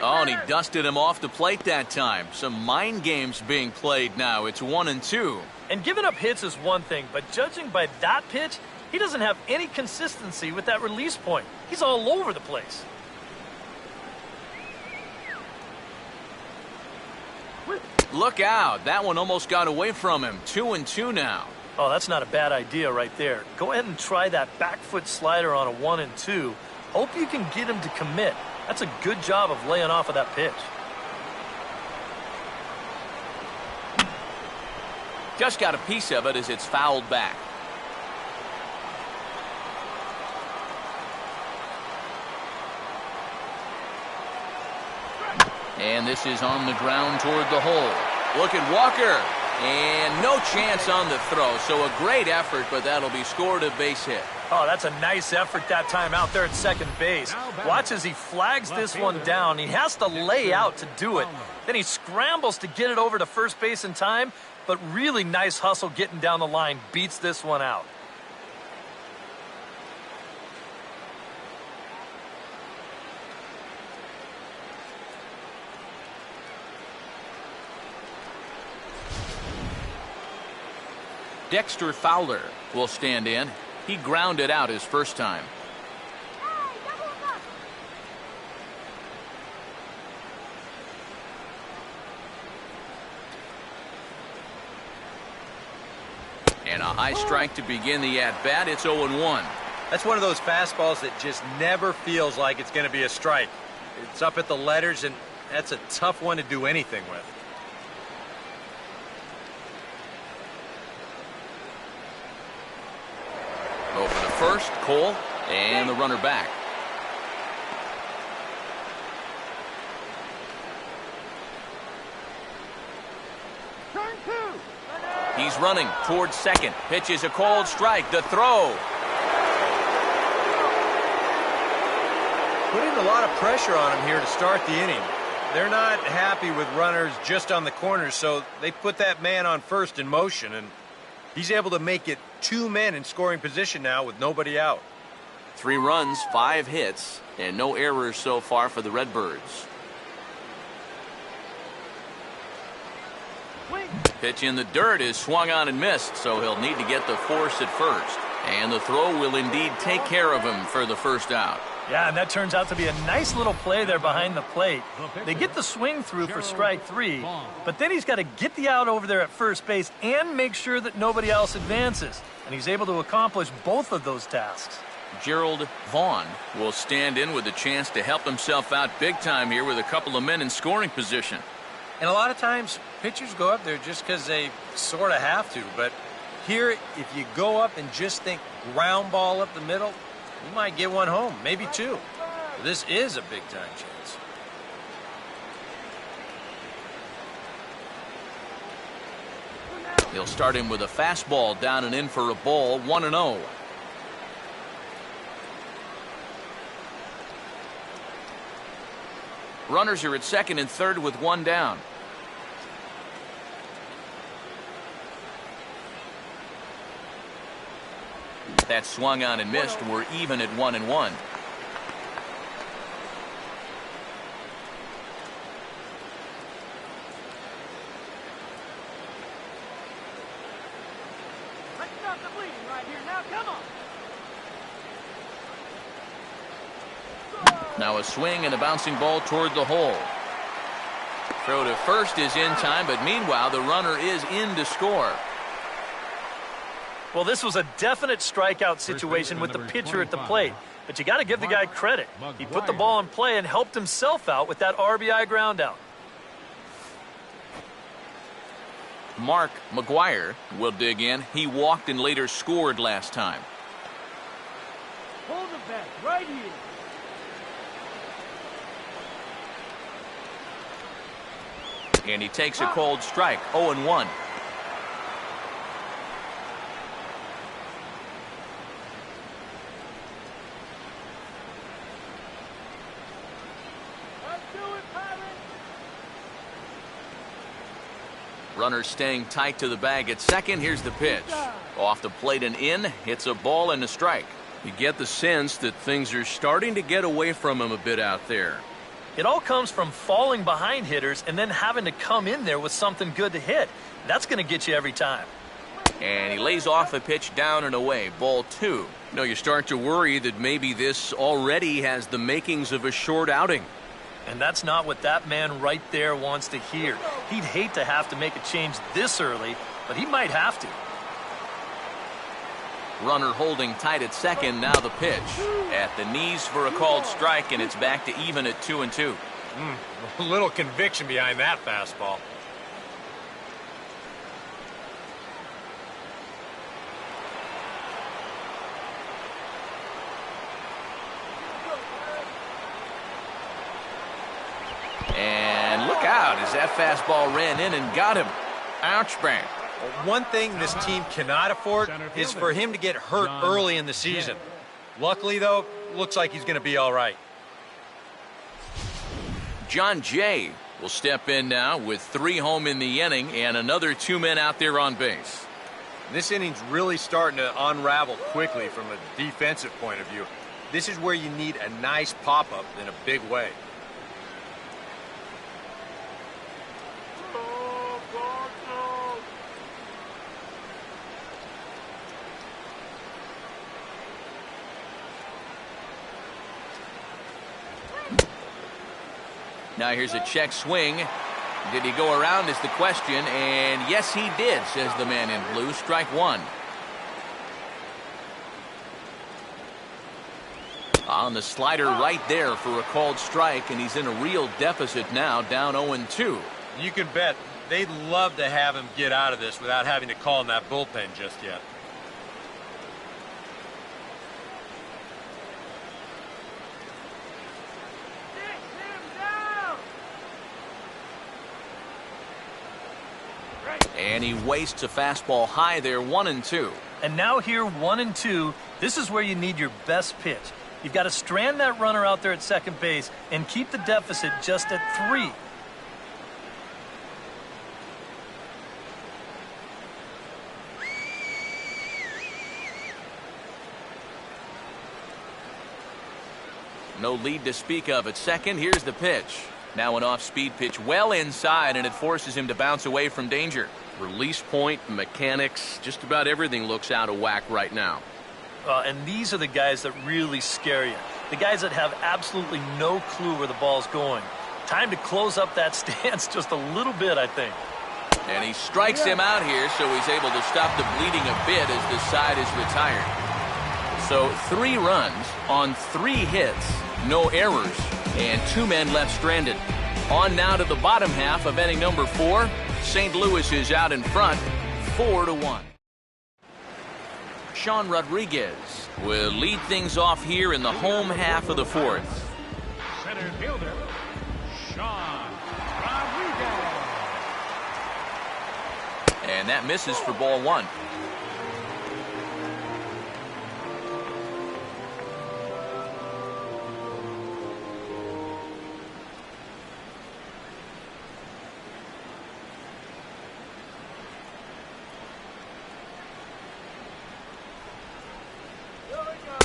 Speaker 1: Oh, and he dusted him off the plate that time. Some mind games being played now. It's 1-2.
Speaker 4: And giving up hits is one thing, but judging by that pitch, he doesn't have any consistency with that release point. He's all over the place.
Speaker 1: Look out. That one almost got away from him. 2-2 now.
Speaker 4: Oh, that's not a bad idea right there. Go ahead and try that back foot slider on a 1-2. Hope you can get him to commit. That's a good job of laying off of that pitch.
Speaker 1: Just got a piece of it as it's fouled back. And this is on the ground toward the hole. Look at Walker. And no chance on the throw, so a great effort, but that'll be scored a base hit.
Speaker 4: Oh, that's a nice effort that time out there at second base. Watch as he flags this one down. He has to lay out to do it. Then he scrambles to get it over to first base in time, but really nice hustle getting down the line. Beats this one out.
Speaker 1: Dexter Fowler will stand in. He grounded out his first time. And a high strike to begin the at-bat. It's 0-1.
Speaker 2: That's one of those fastballs that just never feels like it's going to be a strike. It's up at the letters, and that's a tough one to do anything with.
Speaker 1: Over the first, Cole, and the runner back.
Speaker 5: Turn two.
Speaker 1: He's running towards second. Pitch is a cold strike. The throw.
Speaker 2: Putting a lot of pressure on him here to start the inning. They're not happy with runners just on the corners, so they put that man on first in motion, and he's able to make it 2 men in scoring position now with nobody out.
Speaker 1: 3 runs, 5 hits, and no errors so far for the Redbirds. Pitch in the dirt is swung on and missed, so he'll need to get the force at first. And the throw will indeed take care of him for the first out.
Speaker 4: Yeah, and that turns out to be a nice little play there behind the plate. They get the swing through for strike 3, but then he's got to get the out over there at first base and make sure that nobody else advances. And he's able to accomplish both of those tasks.
Speaker 1: Gerald Vaughn will stand in with a chance to help himself out big time here with a couple of men in scoring position.
Speaker 2: And a lot of times, pitchers go up there just because they sort of have to. But here, if you go up and just think ground ball up the middle, you might get one home, maybe 2. This is a big-time chance.
Speaker 1: He'll start him with a fastball down and in for a ball, 1-0. Runners are at second and third with 1 down. That swung on and missed. We're even at 1-1.
Speaker 5: Let's stop the bleeding right here. Now, come on.
Speaker 1: Now a swing and a bouncing ball toward the hole. Throw to first is in time, but meanwhile the runner is in to score.
Speaker 4: Well, this was a definite strikeout situation with the pitcher at the plate. But you got to give the guy credit. He put the ball in play and helped himself out with that RBI ground out.
Speaker 1: Mark McGuire will dig in. He walked and later scored last time.
Speaker 5: Hold the bat right here.
Speaker 1: And he takes a cold strike, 0-1. Runner staying tight to the bag at second. Here's the pitch. Off the plate and in. Hits a ball and a strike. You get the sense that things are starting to get away from him a bit out there.
Speaker 4: It all comes from falling behind hitters and then having to come in there with something good to hit. That's going to get you every time.
Speaker 1: And he lays off a pitch down and away. Ball 2. You know, you start to worry that maybe this already has the makings of a short outing.
Speaker 4: And that's not what that man right there wants to hear. He'd hate to have to make a change this early, but he might have to.
Speaker 1: Runner holding tight at second. Now the pitch. At the knees for a called strike, and it's back to even at 2-2.
Speaker 2: A little conviction behind that fastball.
Speaker 1: And look out as that fastball ran in and got him. Ouch bang.
Speaker 2: One thing this team cannot afford is for him to get hurt early in the season. Luckily, though, looks like he's going to be all right.
Speaker 1: John Jay will step in now with 3 home in the inning and another 2 men out there on base.
Speaker 2: This inning's really starting to unravel quickly from a defensive point of view. This is where you need a nice pop-up in a big way.
Speaker 1: Now here's a check swing. Did he go around is the question, and yes he did, says the man in blue. Strike 1. On the slider right there for a called strike, and he's in a real deficit now, down 0-2.
Speaker 2: You can bet they'd love to have him get out of this without having to call in that bullpen just yet.
Speaker 1: And he wastes a fastball high there, 1-2.
Speaker 4: And now here, 1-2. This is where you need your best pitch. You've got to strand that runner out there at second base and keep the deficit just at 3.
Speaker 1: No lead to speak of at second. Here's the pitch. Now an off-speed pitch well inside, and it forces him to bounce away from danger. Release point, mechanics, just about everything looks out of whack right now.
Speaker 4: And these are the guys that really scare you. The guys that have absolutely no clue where the ball's going. Time to close up that stance just a little bit, I think.
Speaker 1: And he strikes him out here, so he's able to stop the bleeding a bit as the side is retired. So 3 runs on 3 hits, no errors, and 2 men left stranded. On now to the bottom half of inning number 4. St. Louis is out in front, 4-1. Sean Rodriguez will lead things off here in the home half of the 4th.
Speaker 3: Center fielder, Sean Rodriguez.
Speaker 1: And that misses for ball 1.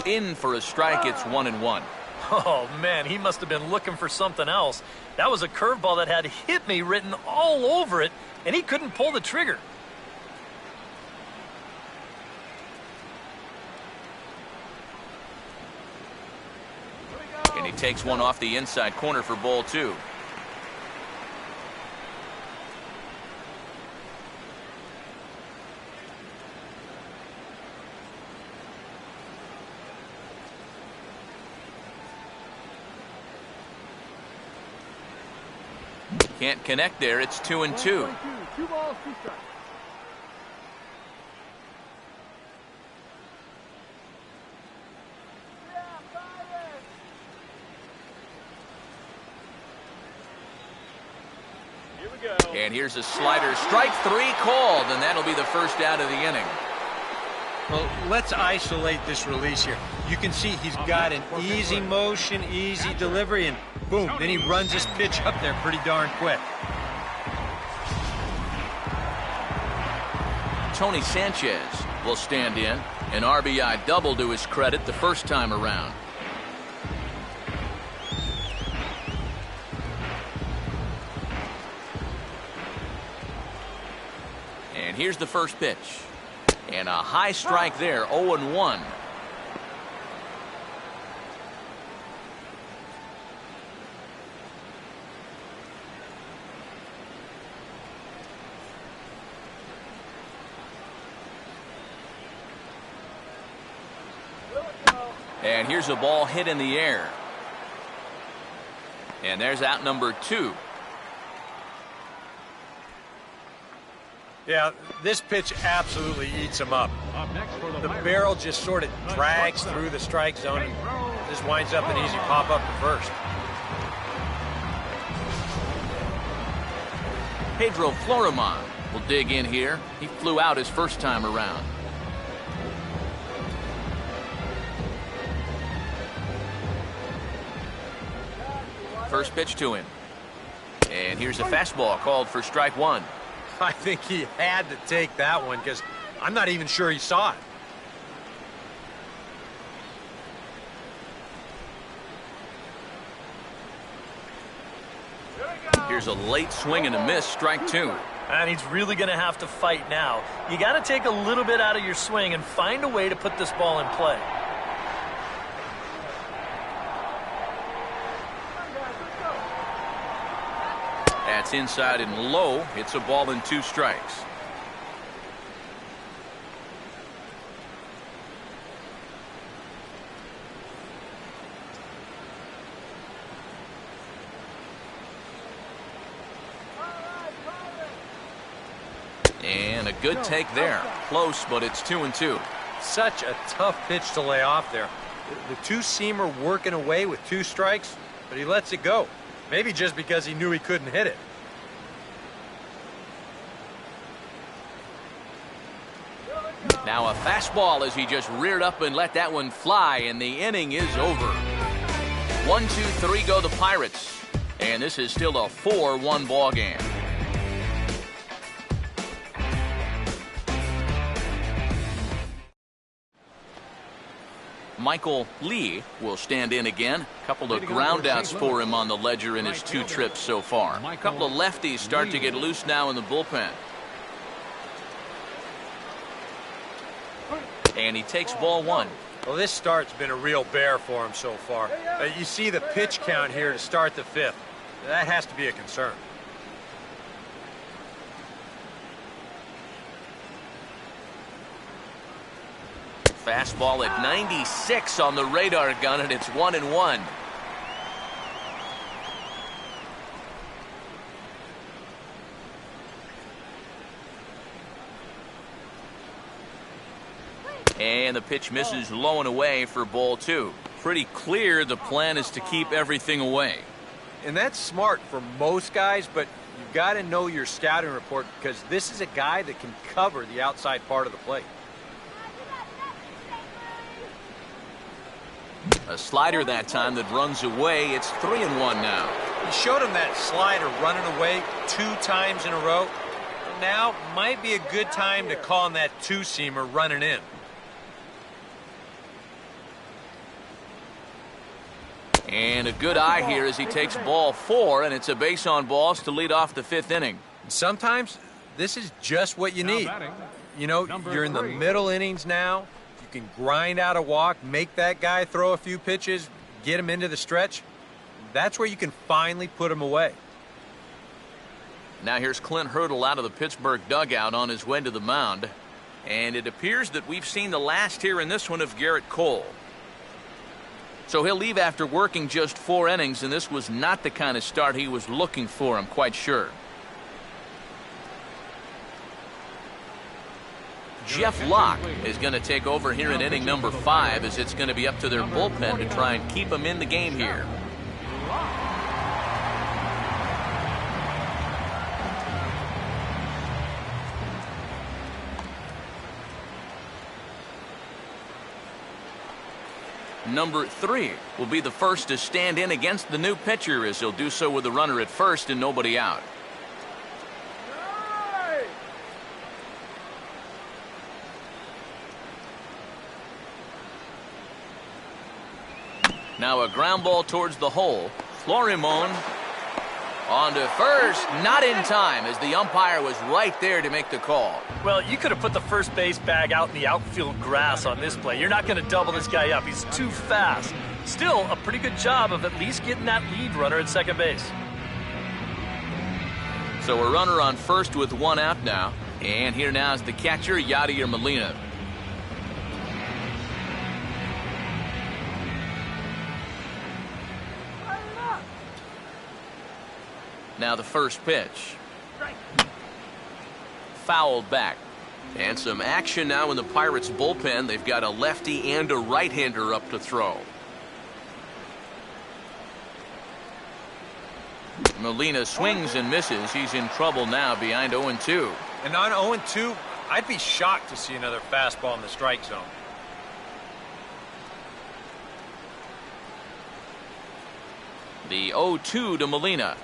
Speaker 1: In for a strike, it's 1-1.
Speaker 4: Oh, man, he must have been looking for something else. That was a curveball that had "hit me" written all over it, and he couldn't pull the trigger.
Speaker 1: And he takes one off the inside corner for ball 2. Can't connect there. It's 2-2.
Speaker 5: 2 balls, 2 strikes.
Speaker 2: Here we go.
Speaker 1: And here's a slider. Strike 3 called, and that'll be the first out of the inning.
Speaker 2: Well, let's isolate this release here. You can see he's got an easy motion, easy delivery, and boom, then he runs this pitch up there pretty darn quick.
Speaker 1: Tony Sanchez will stand in. An RBI double to his credit the first time around. And here's the first pitch. And a high strike there, 0-1. And here's a ball hit in the air. And there's out number 2.
Speaker 2: Yeah, this pitch absolutely eats him up.
Speaker 3: Up next for
Speaker 2: The barrel just sort of drags through the strike zone and just winds up an easy pop-up to first.
Speaker 1: Pedro Florimon will dig in here. He flew out his first time around. First pitch to him. And here's a fastball called for strike one.
Speaker 2: I think he had to take that one because I'm not even sure he saw it.
Speaker 1: Here's a late swing and a miss, strike two.
Speaker 4: And he's really going to have to fight now. You got to take a little bit out of your swing and find a way to put this ball in play.
Speaker 1: That's inside and low. It's a ball and 2 strikes. And a good take there. Close, but it's 2-2.
Speaker 2: Such a tough pitch to lay off there. The two-seamer working away with 2 strikes, but he lets it go. Maybe just because he knew he couldn't hit it.
Speaker 1: Now a fastball as he just reared up and let that one fly, and the inning is over. 1-2-3 go the Pirates, and this is still a 4-1 ball game. Michael Lee will stand in again. A couple of groundouts for him on the ledger in his 2 trips so far. A couple of lefties start to get loose now in the bullpen. And he takes ball 1.
Speaker 2: Well, this start's been a real bear for him so far. You see the pitch count here to start the 5th. That has to be a concern.
Speaker 1: Fastball at 96 on the radar gun, and it's 1-1. And the pitch misses low and away for ball 2. Pretty clear the plan is to keep everything away.
Speaker 2: And that's smart for most guys, but you've got to know your scouting report because this is a guy that can cover the outside part of the plate.
Speaker 1: A slider that time that runs away. It's 3-1 now.
Speaker 2: He showed him that slider running away 2 times in a row. Now might be a good time to call him that 2-seamer running in.
Speaker 1: And a good eye here as he takes ball 4, and it's a base on balls to lead off the 5th inning.
Speaker 2: Sometimes this is just what you need. You know, you're in the middle innings now. You can grind out a walk, make that guy throw a few pitches, get him into the stretch. That's where you can finally put him away.
Speaker 1: Now here's Clint Hurdle out of the Pittsburgh dugout on his way to the mound. And it appears that we've seen the last here in this one of Garrett Cole. So he'll leave after working just 4 innings, and this was not the kind of start he was looking for, I'm quite sure. Jeff Locke is going to take over here in inning number 5, as it's going to be up to their bullpen to try and keep him in the game here. Number 3 will be the first to stand in against the new pitcher, as he'll do so with a runner at first and nobody out. Now a ground ball towards the hole. Florimon on to first, not in time, as the umpire was right there to make the call.
Speaker 4: Well, you could have put the first base bag out in the outfield grass on this play. You're not going to double this guy up. He's too fast. Still, a pretty good job of at least getting that lead runner at second base.
Speaker 1: So a runner on first with 1 out now. And here now is the catcher, Yadier Molina. Now the first pitch. Fouled back. And some action now in the Pirates bullpen. They've got a lefty and a right-hander up to throw. Molina swings and misses. He's in trouble now behind 0-2.
Speaker 2: And on 0-2, I'd be shocked to see another fastball in the strike zone.
Speaker 1: The 0-2 to Molina.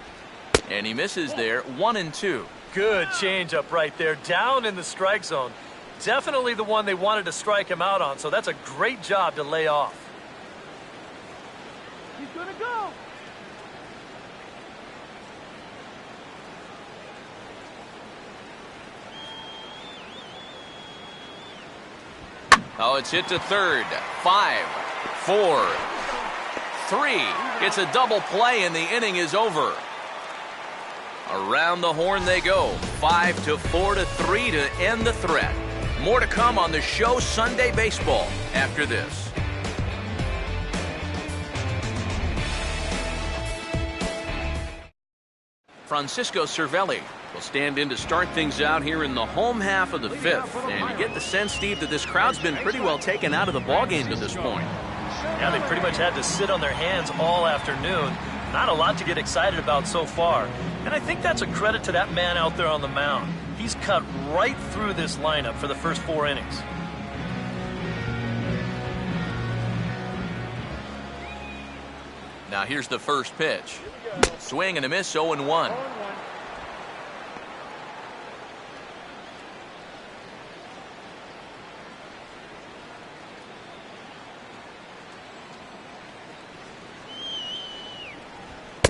Speaker 1: And he misses there, 1-2.
Speaker 4: Good changeup right there, down in the strike zone. Definitely the one they wanted to strike him out on, so that's a great job to lay off.
Speaker 5: He's gonna go.
Speaker 1: Oh, it's hit to third. 5, 4, 3. It's a double play, and the inning is over. Around the horn they go. 5-4 to 3 to end the threat. More to come on the show Sunday Baseball after this. Francisco Cervelli will stand in to start things out here in the home half of the fifth. And you get the sense, Steve, that this crowd's been pretty well taken out of the ballgame to this point.
Speaker 4: Yeah, they pretty much had to sit on their hands all afternoon. Not a lot to get excited about so far. And I think that's a credit to that man out there on the mound. He's cut right through this lineup for the first 4 innings.
Speaker 1: Now here's the first pitch. Swing and a miss, 0-1.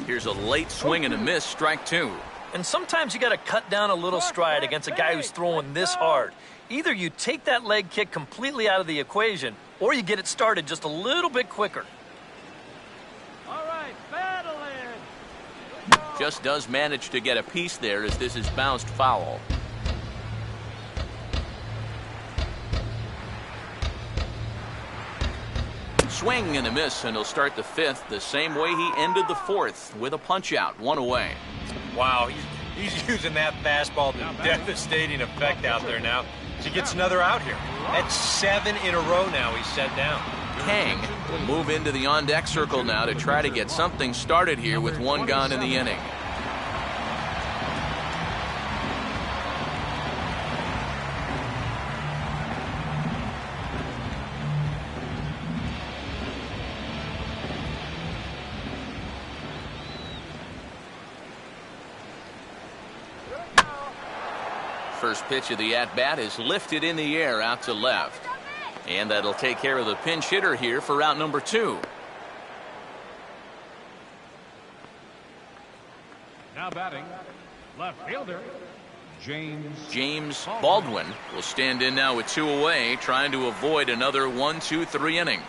Speaker 1: Here's a late swing and a miss, strike 2.
Speaker 4: And sometimes you got to cut down a little stride against a guy who's throwing this hard. Either you take that leg kick completely out of the equation, or you get it started just a little bit quicker.
Speaker 5: All right, battle in.
Speaker 1: Just does manage to get a piece there as this is bounced foul. Swing and a miss, and he'll start the fifth the same way he ended the fourth, with a punch-out, 1 away.
Speaker 2: Wow, he's using that fastball to devastating effect out there now. He gets another out here. That's 7 in a row now he's set down.
Speaker 1: Kang will move into the on-deck circle now to try to get something started here with 1 gone in the inning. First pitch of the at-bat is lifted in the air out to left. And that'll take care of the pinch hitter here for out number 2.
Speaker 3: Now batting, left fielder,
Speaker 1: James Baldwin will stand in now with 2 away, trying to avoid another 1-2-3 inning.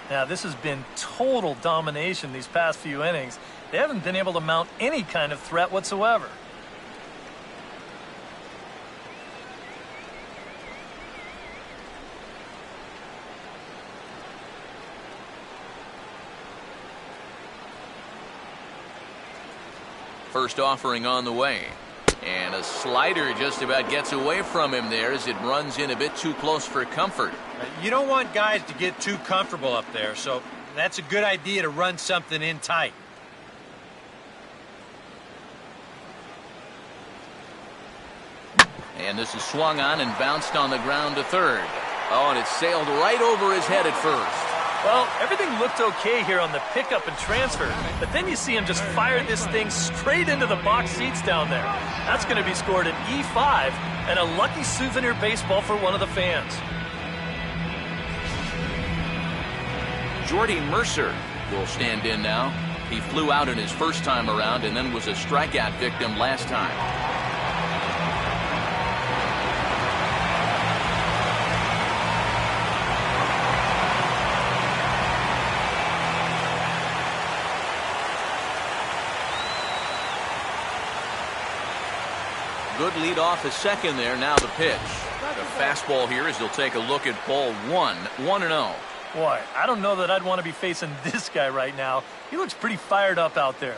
Speaker 4: Now, this has been total domination these past few innings. They haven't been able to mount any kind of threat whatsoever.
Speaker 1: First offering on the way. And a slider just about gets away from him there as it runs in a bit too close for comfort.
Speaker 2: You don't want guys to get too comfortable up there, so that's a good idea to run something in tight.
Speaker 1: And this is swung on and bounced on the ground to third. Oh, and it sailed right over his head at first.
Speaker 4: Well, everything looked okay here on the pickup and transfer, but then you see him just fire this thing straight into the box seats down there. That's going to be scored an E5 and a lucky souvenir baseball for one of the fans.
Speaker 1: Jordy Mercer will stand in now. He flew out in his first time around and then was a strikeout victim last time. Good lead off a second there. Now the pitch. The fastball here as he'll take a look at ball 1. 1-0.
Speaker 4: Boy, I don't know that I'd want to be facing this guy right now. He looks pretty fired up out there.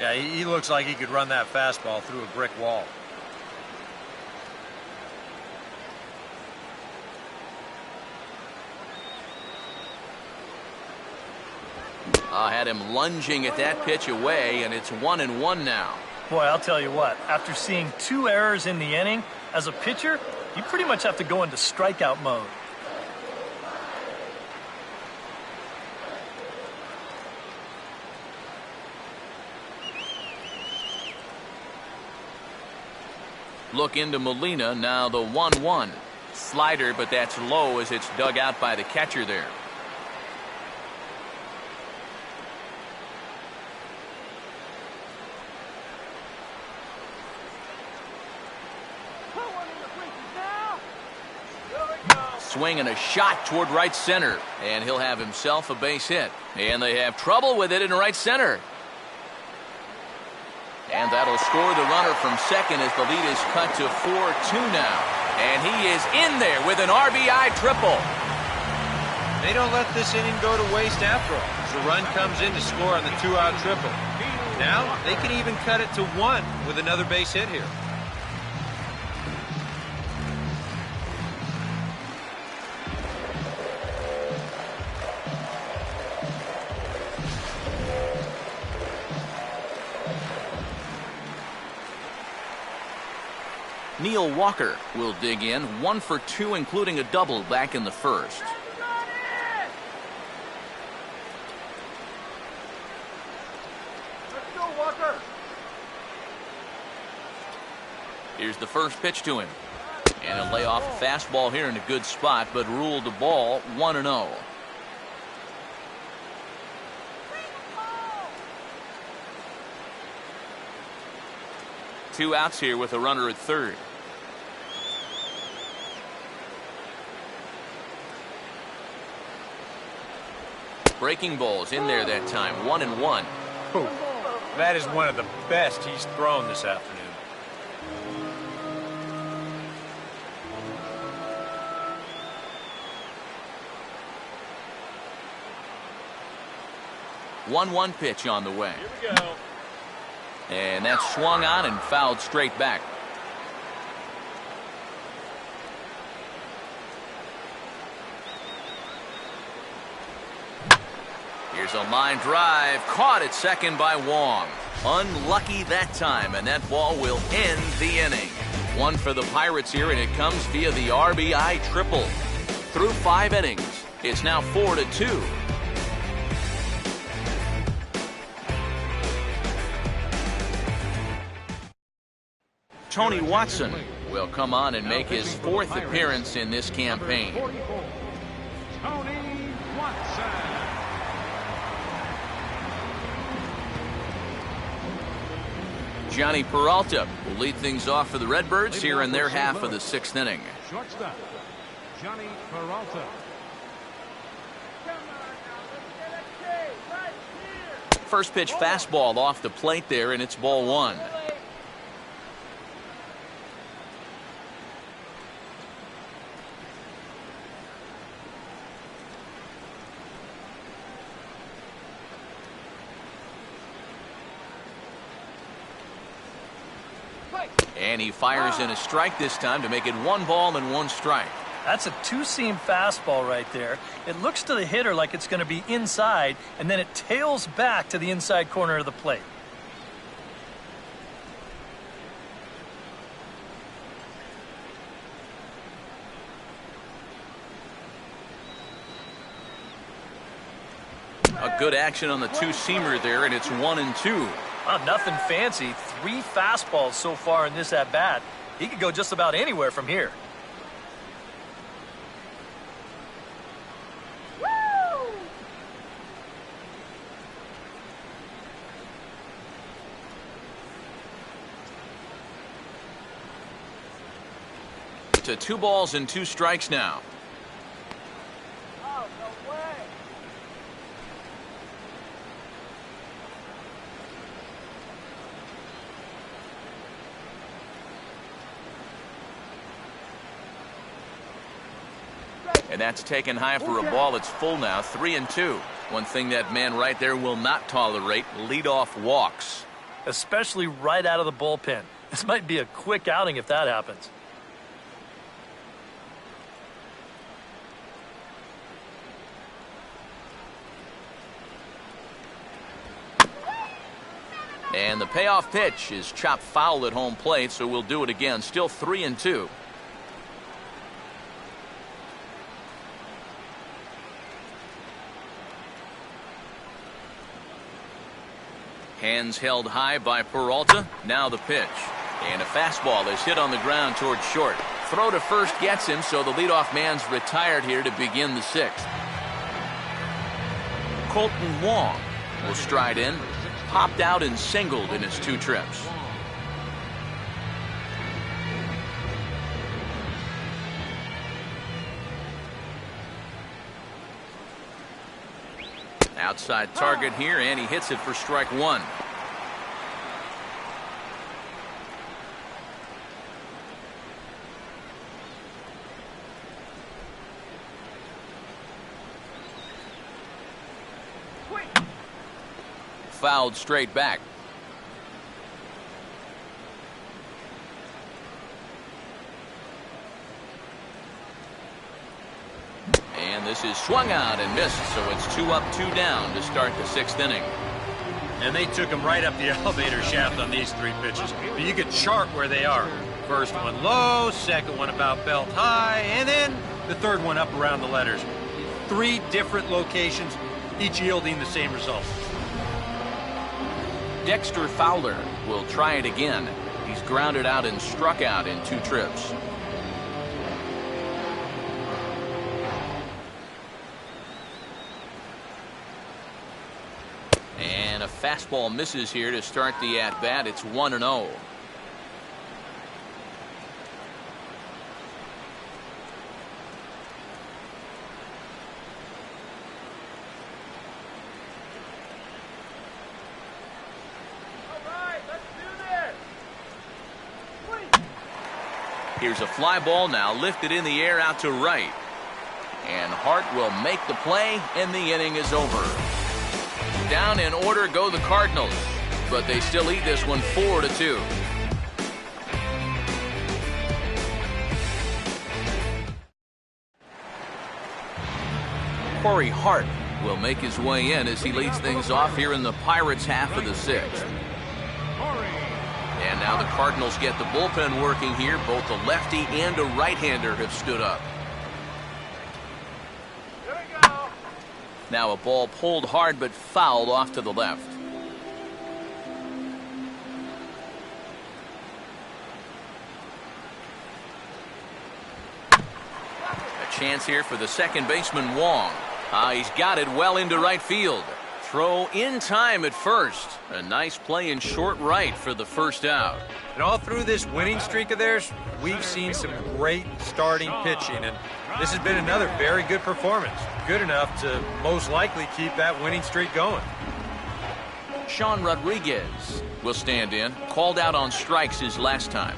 Speaker 2: Yeah, he looks like he could run that fastball through a brick wall.
Speaker 1: I had him lunging at that pitch away, and it's 1-1 now.
Speaker 4: Boy, I'll tell you what, after seeing 2 errors in the inning, As a pitcher, you pretty much have to go into strikeout mode.
Speaker 1: Look into Molina, now the 1-1. Slider, but that's low as it's dug out by the catcher there. Swing and a shot toward right center, and he'll have himself a base hit. And they have trouble with it in right center. And that'll score the runner from second as the lead is cut to 4-2 now. And he is in there with an RBI triple.
Speaker 2: They don't let this inning go to waste after all, as the run comes in to score on the 2-out triple. Now they can even cut it to 1 with another base hit here.
Speaker 1: Neil Walker will dig in, 1 for 2, including a double back in the first.
Speaker 5: Let's go, Walker.
Speaker 1: Here's the first pitch to him. And a layoff fastball here in a good spot, but ruled the ball 1-0. Two outs here with a runner at third. Breaking balls in there that time, 1-1.
Speaker 2: That is one of the best he's thrown this afternoon.
Speaker 1: One pitch on the way.
Speaker 2: Here we go.
Speaker 1: And that's swung on and fouled straight back. Here's a line drive, caught at second by Wong. Unlucky that time, and that ball will end the inning. One for the Pirates here, and it comes via the RBI triple. Through 5 innings, it's now 4-2. Tony Watson will come on and make his 4th appearance in this campaign.
Speaker 3: Tony Watson.
Speaker 1: Johnny Peralta will lead things off for the Redbirds here in their half of the 6th inning.
Speaker 3: Shortstop, Johnny Peralta.
Speaker 1: First pitch fastball off the plate there, and it's ball 1. And he fires in a strike this time to make it 1 ball and 1 strike.
Speaker 4: That's a 2-seam fastball right there. It looks to the hitter like it's going to be inside, and then it tails back to the inside corner of the plate.
Speaker 1: A good action on the 2-seamer there, and it's 1-2.
Speaker 4: Nothing fancy. 3 fastballs so far in this at-bat. He could go just about anywhere from here.
Speaker 1: To 2 balls and 2 strikes now.
Speaker 5: Oh, no way.
Speaker 1: And that's taken high for a ball. It's full now, 3-2. One thing that man right there will not tolerate, leadoff walks.
Speaker 4: Especially right out of the bullpen. This might be a quick outing if that happens.
Speaker 1: And the payoff pitch is chopped foul at home plate, so we'll do it again. Still 3-2. Hands held high by Peralta. Now the pitch. And a fastball is hit on the ground towards short. Throw to first gets him, so the leadoff man's retired here to begin the sixth. Colton Wong will stride in. Popped out and singled in his 2 trips. Outside target here, and he hits it for strike 1. Fouled straight back. And this is swung out and missed, so it's 2 up, 2 down to start the 6th inning.
Speaker 2: And they took him right up the elevator shaft on these 3 pitches. But you could chart where they are. First one low, second one about belt high, and then the third one up around the letters. 3 different locations, each yielding the same result.
Speaker 1: Dexter Fowler will try it again. He's grounded out and struck out in 2 trips. And a fastball misses here to start the at-bat. It's 1-0. Here's a fly ball now lifted in the air out to right. And Hart will make the play, and the inning is over. Down in order go the Cardinals, but they still lead this one 4-2. Corey Hart will make his way in as he leads things off here in the Pirates' half of the 6th. And now the Cardinals get the bullpen working here. Both a lefty and a right-hander have stood up.
Speaker 5: Here we go.
Speaker 1: Now a ball pulled hard but fouled off to the left. A chance here for the second baseman Wong. He's got it well into right field. Throw in time at first. A nice play in short right for the first out.
Speaker 2: And all through this winning streak of theirs, we've seen some great starting pitching, and this has been another very good performance. Good enough to most likely keep that winning streak going.
Speaker 1: Sean Rodriguez will stand in. Called out on strikes his last time.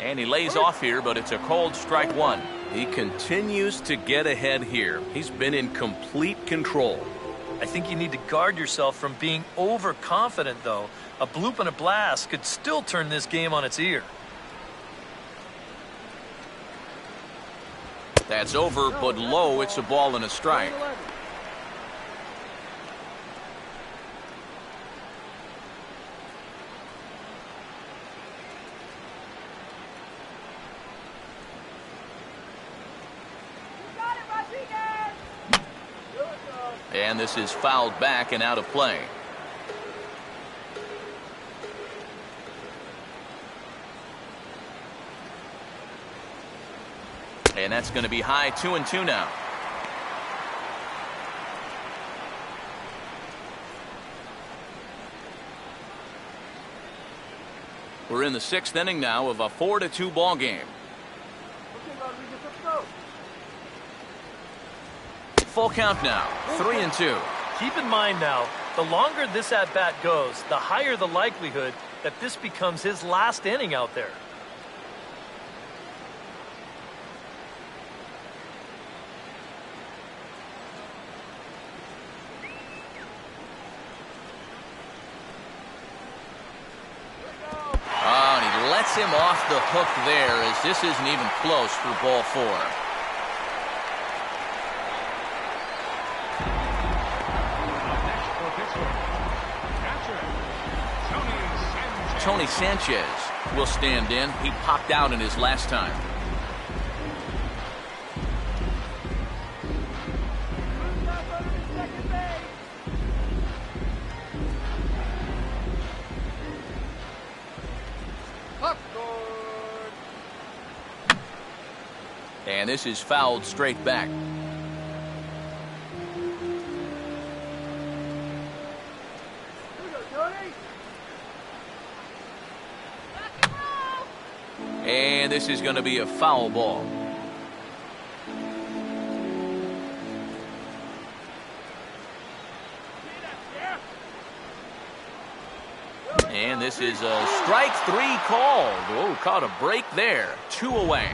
Speaker 1: And he lays off here, but it's a cold strike 1. He continues to get ahead here. He's been in complete control.
Speaker 4: I think you need to guard yourself from being overconfident, though. A bloop and a blast could still turn this game on its ear.
Speaker 1: That's over, but low. It's a ball and a strike. And this is fouled back and out of play. And that's going to be high. 2-2 now. We're in the 6th inning now of a 4-2 ball game.
Speaker 5: Okay, Rodriguez, let's go.
Speaker 1: Full count now. 3-2.
Speaker 4: Keep in mind now, the longer this at-bat goes, the higher the likelihood that this becomes his last inning out there.
Speaker 1: Oh, and he lets him off the hook there as this isn't even close for ball 4. Tony Sanchez will stand in. He popped out in his last time. And this is fouled straight back. And this is going to be a foul ball. And this is a strike 3 called. Oh, caught a break there. 2 away.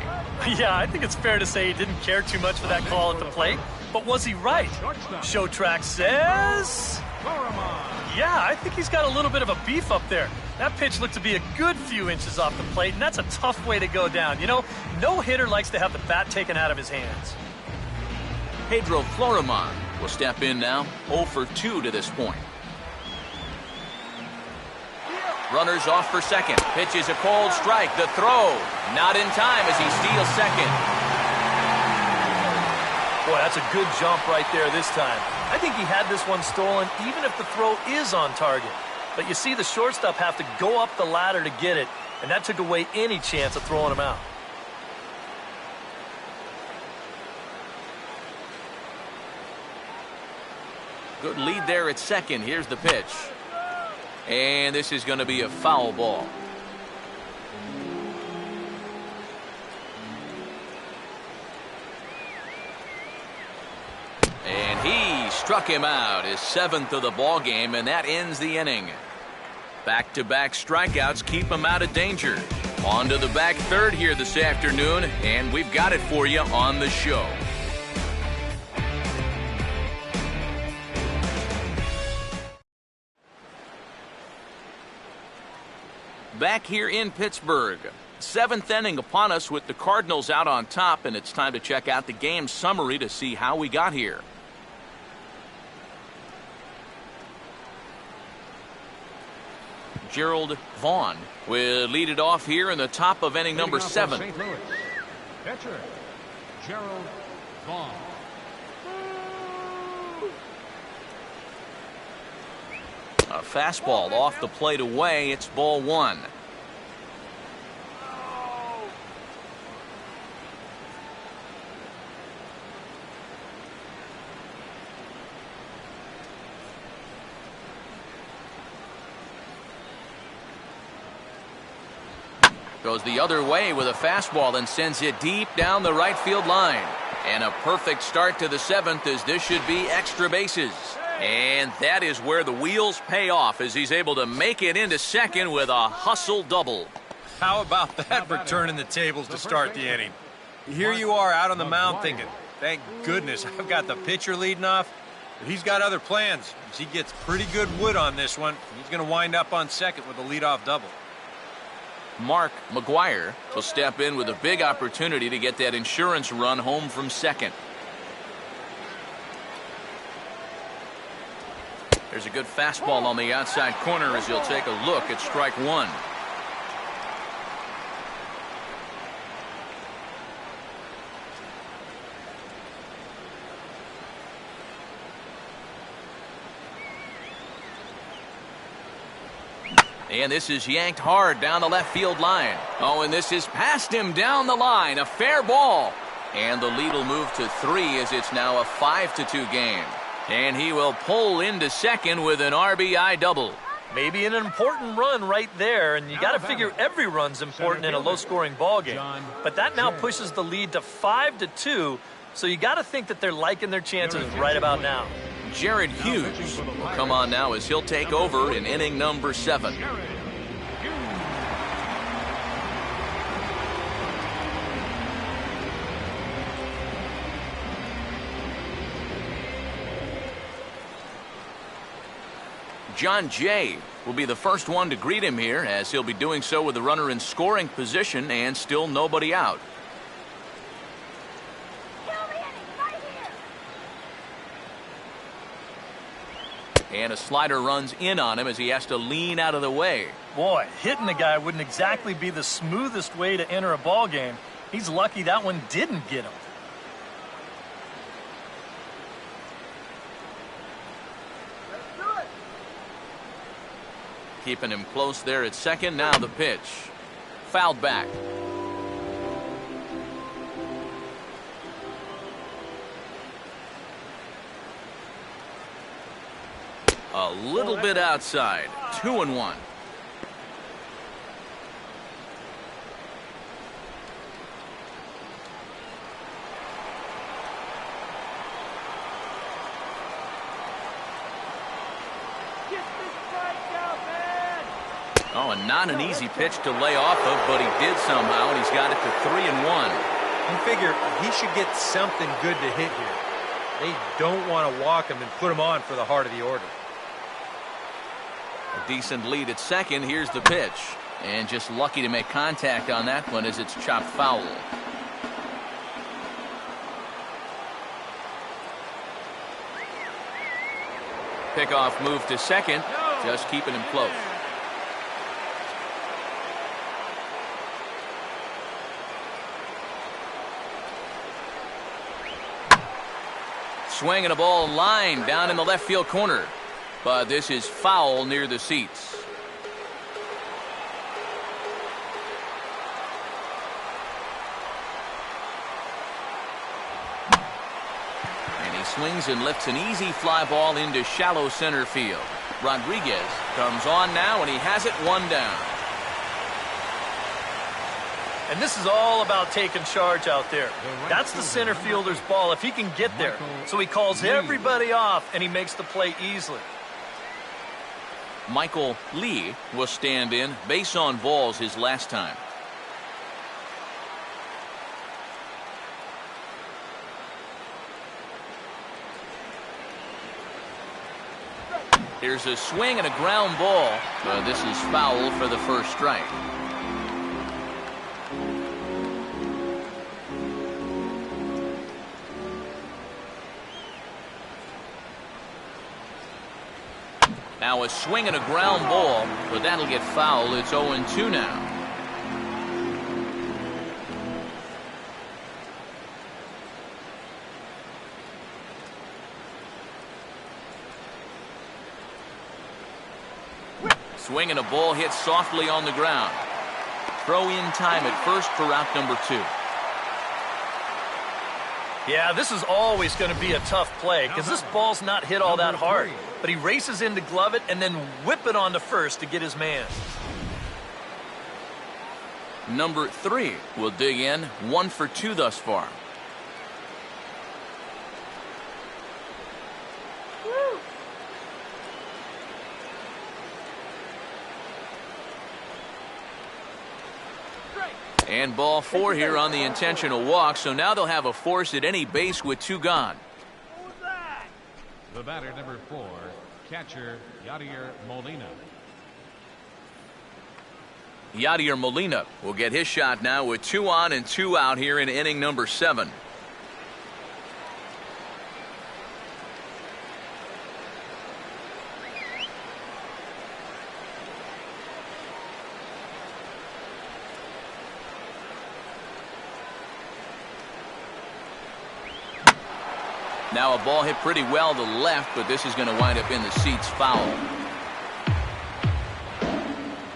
Speaker 4: Yeah, I think it's fair to say he didn't care too much for that call at the plate. But was he right? Show track says... Yeah, I think he's got a little bit of a beef up there. That pitch looked to be a good few inches off the plate, and that's a tough way to go down. You know, no hitter likes to have the bat taken out of his hands.
Speaker 1: Pedro Florimon will step in now. 0 for 2 to this point. Runners off for second. Pitch is a cold strike. The throw not in time as he steals second.
Speaker 4: Boy, that's a good jump right there this time. I think he had this one stolen even if the throw is on target. But you see the shortstop have to go up the ladder to get it, and that took away any chance of throwing him out.
Speaker 1: Good lead there at second. Here's the pitch. And this is going to be a foul ball. And he struck him out, his 7th of the ball game, and that ends the inning. Back-to-back strikeouts keep him out of danger. On to the back third here this afternoon, and we've got it for you on the show. Back here in Pittsburgh. 7th inning upon us with the Cardinals out on top, and it's time to check out the game summary to see how we got here. Gerald Vaughn will lead it off here in the top of inning number 7.
Speaker 3: St. Louis. Pitcher, Gerald Vaughn.
Speaker 1: A fastball off the plate away. It's ball 1. Goes the other way with a fastball and sends it deep down the right field line. And a perfect start to the 7th as this should be extra bases. And that is where the wheels pay off as he's able to make it into second with a hustle double.
Speaker 2: How about that for turning the tables to start the inning? Here you are out on the mound thinking, thank goodness I've got the pitcher leading off. But he's got other plans. As he gets pretty good wood on this one, he's going to wind up on second with a leadoff double.
Speaker 1: Mark McGuire will step in with a big opportunity to get that insurance run home from second. There's a good fastball on the outside corner as he'll take a look at strike 1. And this is yanked hard down the left field line. Oh, and this is past him down the line. A fair ball. And the lead will move to 3 as it's now a 5-2 game. And he will pull into second with an RBI double.
Speaker 4: Maybe an important run right there, and you got to figure every run's important in a low-scoring ball game. But that now pushes the lead to 5-2, so you got to think that they're liking their chances right about now.
Speaker 1: Jared Hughes will come on now as he'll take over in inning number 7. John Jay will be the first one to greet him here, as he'll be doing so with the runner in scoring position and still nobody out. And a slider runs in on him as he has to lean out of the way.
Speaker 4: Boy, hitting the guy wouldn't exactly be the smoothest way to enter a ball game. He's lucky that one didn't get him.
Speaker 1: Keeping him close there at second. Now the pitch. Fouled back. A little bit outside. 2-1. Oh, and not an easy pitch to lay off of, but he did somehow, and he's got it to 3-1.
Speaker 2: You figure he should get something good to hit here. They don't want to walk him and put him on for the heart of the order.
Speaker 1: A decent lead at second. Here's the pitch. And just lucky to make contact on that one as it's chopped foul. Pickoff move to second. Just keeping him close. Swinging a ball line down in the left field corner. But this is foul near the seats. And he swings and lifts an easy fly ball into shallow center field. Rodriguez comes on now, and he has it one down.
Speaker 4: And this is all about taking charge out there. That's the center fielder's ball if he can get there. So he calls everybody off, and he makes the play easily.
Speaker 1: Michael Lee will stand in. Base on balls his last time. Here's a swing and a ground ball. This is foul for the first strike. Now a swing and a ground ball, but that'll get foul. It's 0-2 now. Swing and a ball hit softly on the ground. Throw in time at first for out number 2.
Speaker 4: Yeah, this is always going to be a tough play because this ball's not hit all that hard. But he races in to glove it and then whip it on to first to get his man.
Speaker 1: Number 3 will dig in. 1 for 2 thus far. And ball 4 here on the intentional walk, so now they'll have a force at any base with 2 gone.
Speaker 3: The batter, number 4, catcher Yadier Molina.
Speaker 1: Yadier Molina will get his shot now with 2 on and 2 out here in inning number 7. Now a ball hit pretty well to the left, but this is going to wind up in the seats foul.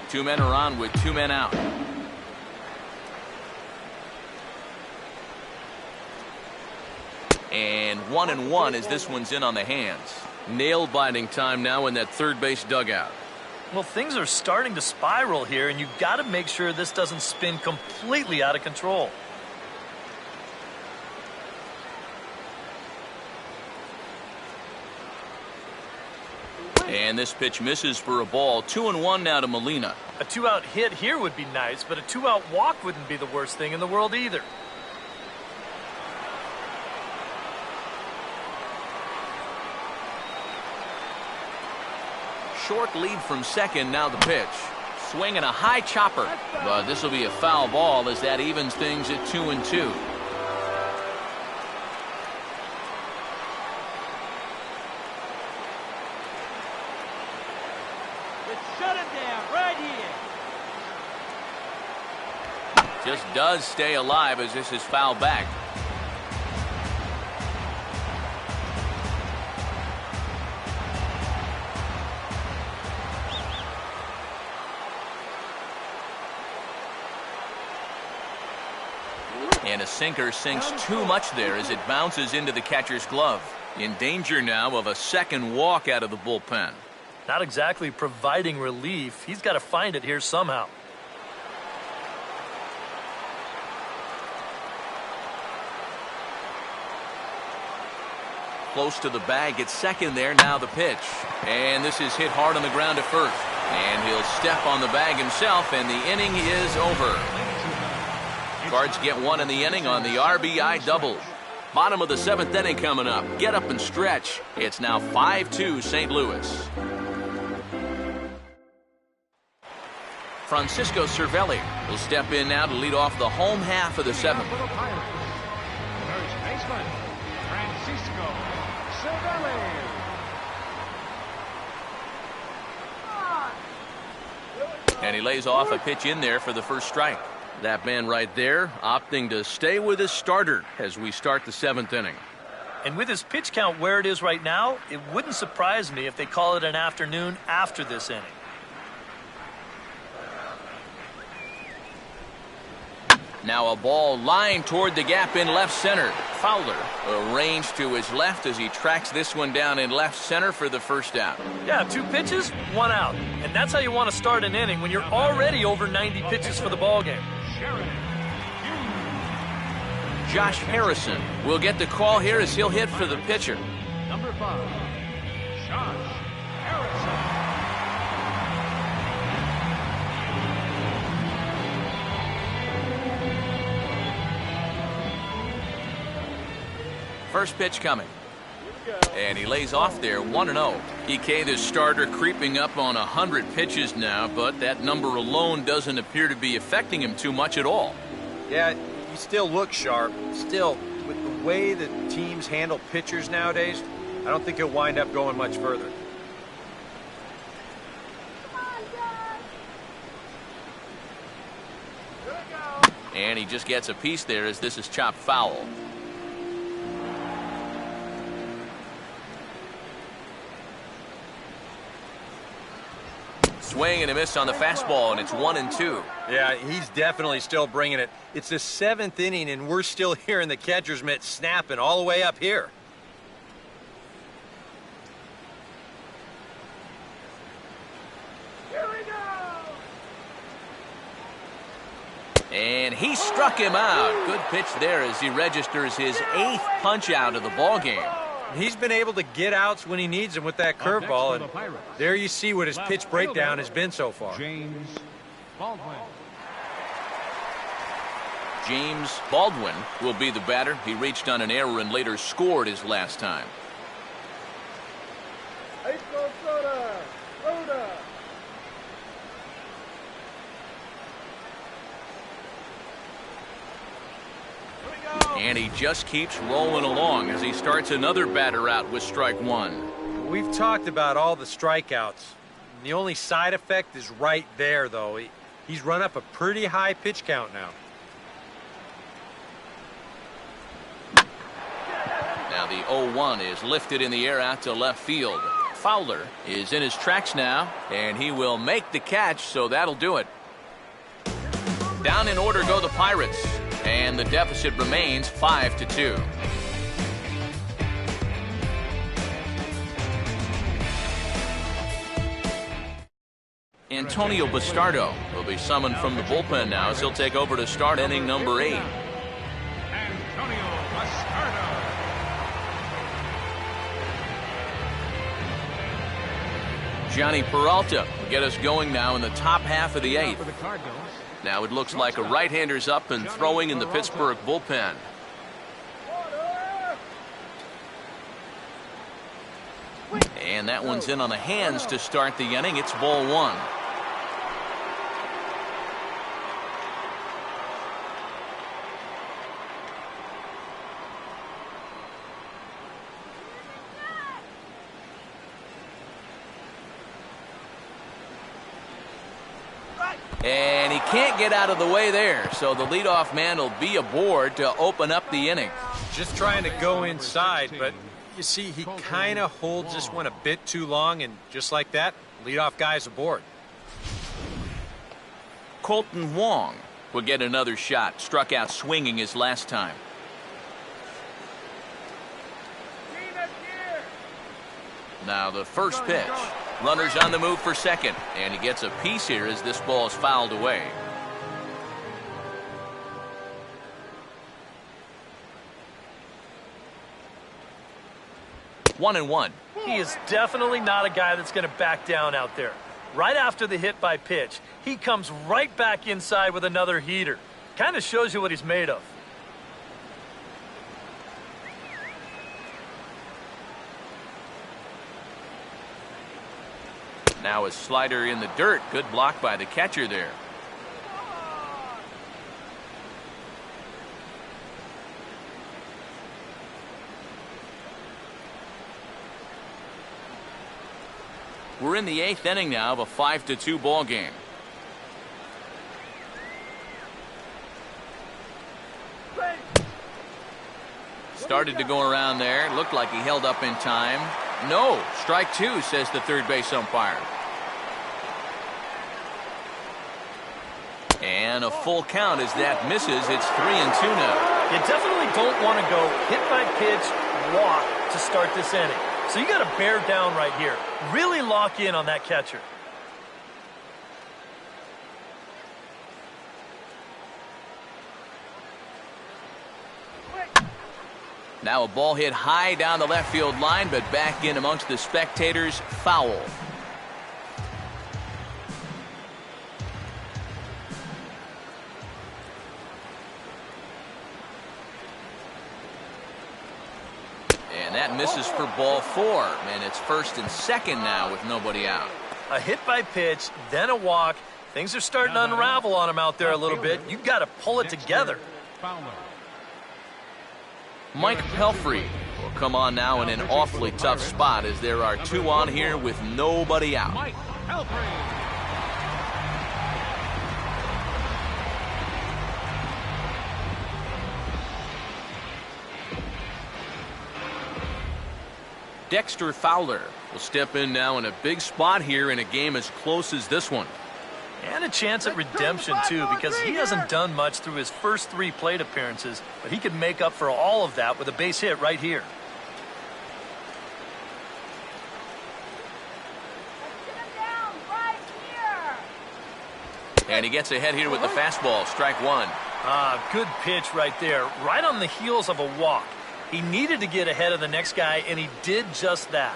Speaker 1: 2 men are on with 2 men out. And 1-1 as this one's in on the hands. Nail-biting time now in that third base dugout.
Speaker 4: Well, things are starting to spiral here, and you've got to make sure this doesn't spin completely out of control.
Speaker 1: And this pitch misses for a ball. 2-1 now to Molina.
Speaker 4: A 2-out hit here would be nice, but a 2-out walk wouldn't be the worst thing in the world either.
Speaker 1: Short lead from second, now the pitch. Swinging a high chopper. But this will be a foul ball as that evens things at 2-2. Just does stay alive as this is fouled back. And a sinker sinks too much there as it bounces into the catcher's glove. In danger now of a second walk out of the bullpen.
Speaker 4: Not exactly providing relief. He's got to find it here somehow.
Speaker 1: Close to the bag at second there. Now the pitch. And this is hit hard on the ground to first. And he'll step on the bag himself, and the inning is over. Cards get one in the inning on the RBI double. Bottom of the seventh inning coming up. Get up and stretch. It's now 5-2 St. Louis. Francisco Cervelli will step in now to lead off the home half of the seventh.
Speaker 3: First baseman, Francisco Cervelli.
Speaker 1: And he lays off a pitch in there for the first strike. That man right there opting to stay with his starter as we start the seventh inning.
Speaker 4: And with his pitch count where it is right now, it wouldn't surprise me if they call it an afternoon after this inning.
Speaker 1: Now a ball lined toward the gap in left center. Fowler arranged to his left as he tracks this one down in left center for the first out.
Speaker 4: Yeah, 2 pitches, 1 out. And that's how you want to start an inning when you're already over 90 pitches for the ballgame.
Speaker 1: Josh Harrison will get the call here as he'll hit for the pitcher.
Speaker 3: Number 5, Josh Harrison.
Speaker 1: First pitch coming. And he lays off there 1-0. EK, the starter, creeping up on 100 pitches now, but that number alone doesn't appear to be affecting him too much at all.
Speaker 2: Yeah, he still looks sharp. Still, with the way that teams handle pitchers nowadays, I don't think he'll wind up going much further.
Speaker 1: And he just gets a piece there as this is chopped foul. Swing and a miss on the fastball, and it's 1-2.
Speaker 2: Yeah, he's definitely still bringing it. It's the seventh inning, and we're still hearing the catcher's mitt snapping all the way up here.
Speaker 5: Here we go!
Speaker 1: And he struck him out. Good pitch there as he registers his 8th punch out of the ball game.
Speaker 2: He's been able to get outs when he needs them with that curveball, and there you see what his pitch breakdown has been so far.
Speaker 3: James Baldwin.
Speaker 1: James Baldwin will be the batter. He reached on an error and later scored his last time.
Speaker 5: Soda!
Speaker 1: And he just keeps rolling along as he starts another batter out with strike one.
Speaker 2: We've talked about all the strikeouts. The only side effect is right there, though. He's run up a pretty high pitch count now.
Speaker 1: Now the 0-1 is lifted in the air out to left field. Fowler is in his tracks now, and he will make the catch, so that'll do it. Down in order go the Pirates, and the deficit remains 5-2. Antonio Bastardo will be summoned from the bullpen now as he'll take over to start inning number 8.
Speaker 3: Antonio Bastardo.
Speaker 1: Johnny Peralta will get us going now in the top half of the 8th.
Speaker 3: For the Cardinals.
Speaker 1: Now it looks like a right-hander's up and throwing in the Pittsburgh bullpen. And that one's in on the hands to start the inning. It's ball 1. And he can't get out of the way there, so the leadoff man will be aboard to open up the inning.
Speaker 2: Just trying to go inside, but you see, he kind of holds this one a bit too long, and just like that, leadoff guy's aboard.
Speaker 1: Colton Wong will get another shot. Struck out swinging his last time. Now the first pitch. Runners on the move for second, and he gets a piece here as this ball is fouled away. One and one.
Speaker 4: He is definitely not a guy that's going to back down out there. Right after the hit by pitch, he comes right back inside with another heater. Kind of shows you what he's made of.
Speaker 1: Now a slider in the dirt. Good block by the catcher there. We're in the 8th inning now of a 5-2 ball game. Started to go around there. Looked like he held up in time. No, strike two, says the third base umpire. And a full count as that misses. It's 3-2 now.
Speaker 4: You definitely don't want to go hit by pitch, walk to start this inning. So you got to bear down right here. Really lock in on that catcher.
Speaker 1: Now a ball hit high down the left field line, but back in amongst the spectators. Foul. And that misses for ball four. And it's first and second now with nobody out.
Speaker 4: A hit by pitch, then a walk. Things are starting to unravel on him out there a little bit. You've got to pull it together.
Speaker 1: Mike Pelfrey will come on now in an awfully tough spot as there are two on here with nobody out.
Speaker 3: Mike Pelfrey.
Speaker 1: Dexter Fowler will step in now in a big spot here in a game as close as this one.
Speaker 4: And a chance at redemption, too, because he hasn't done much through his first 3 plate appearances, but he can make up for all of that with a base hit right here.
Speaker 1: And he gets ahead here with the fastball. Strike one.
Speaker 4: Good pitch right there, right on the heels of a walk. He needed to get ahead of the next guy, and he did just that.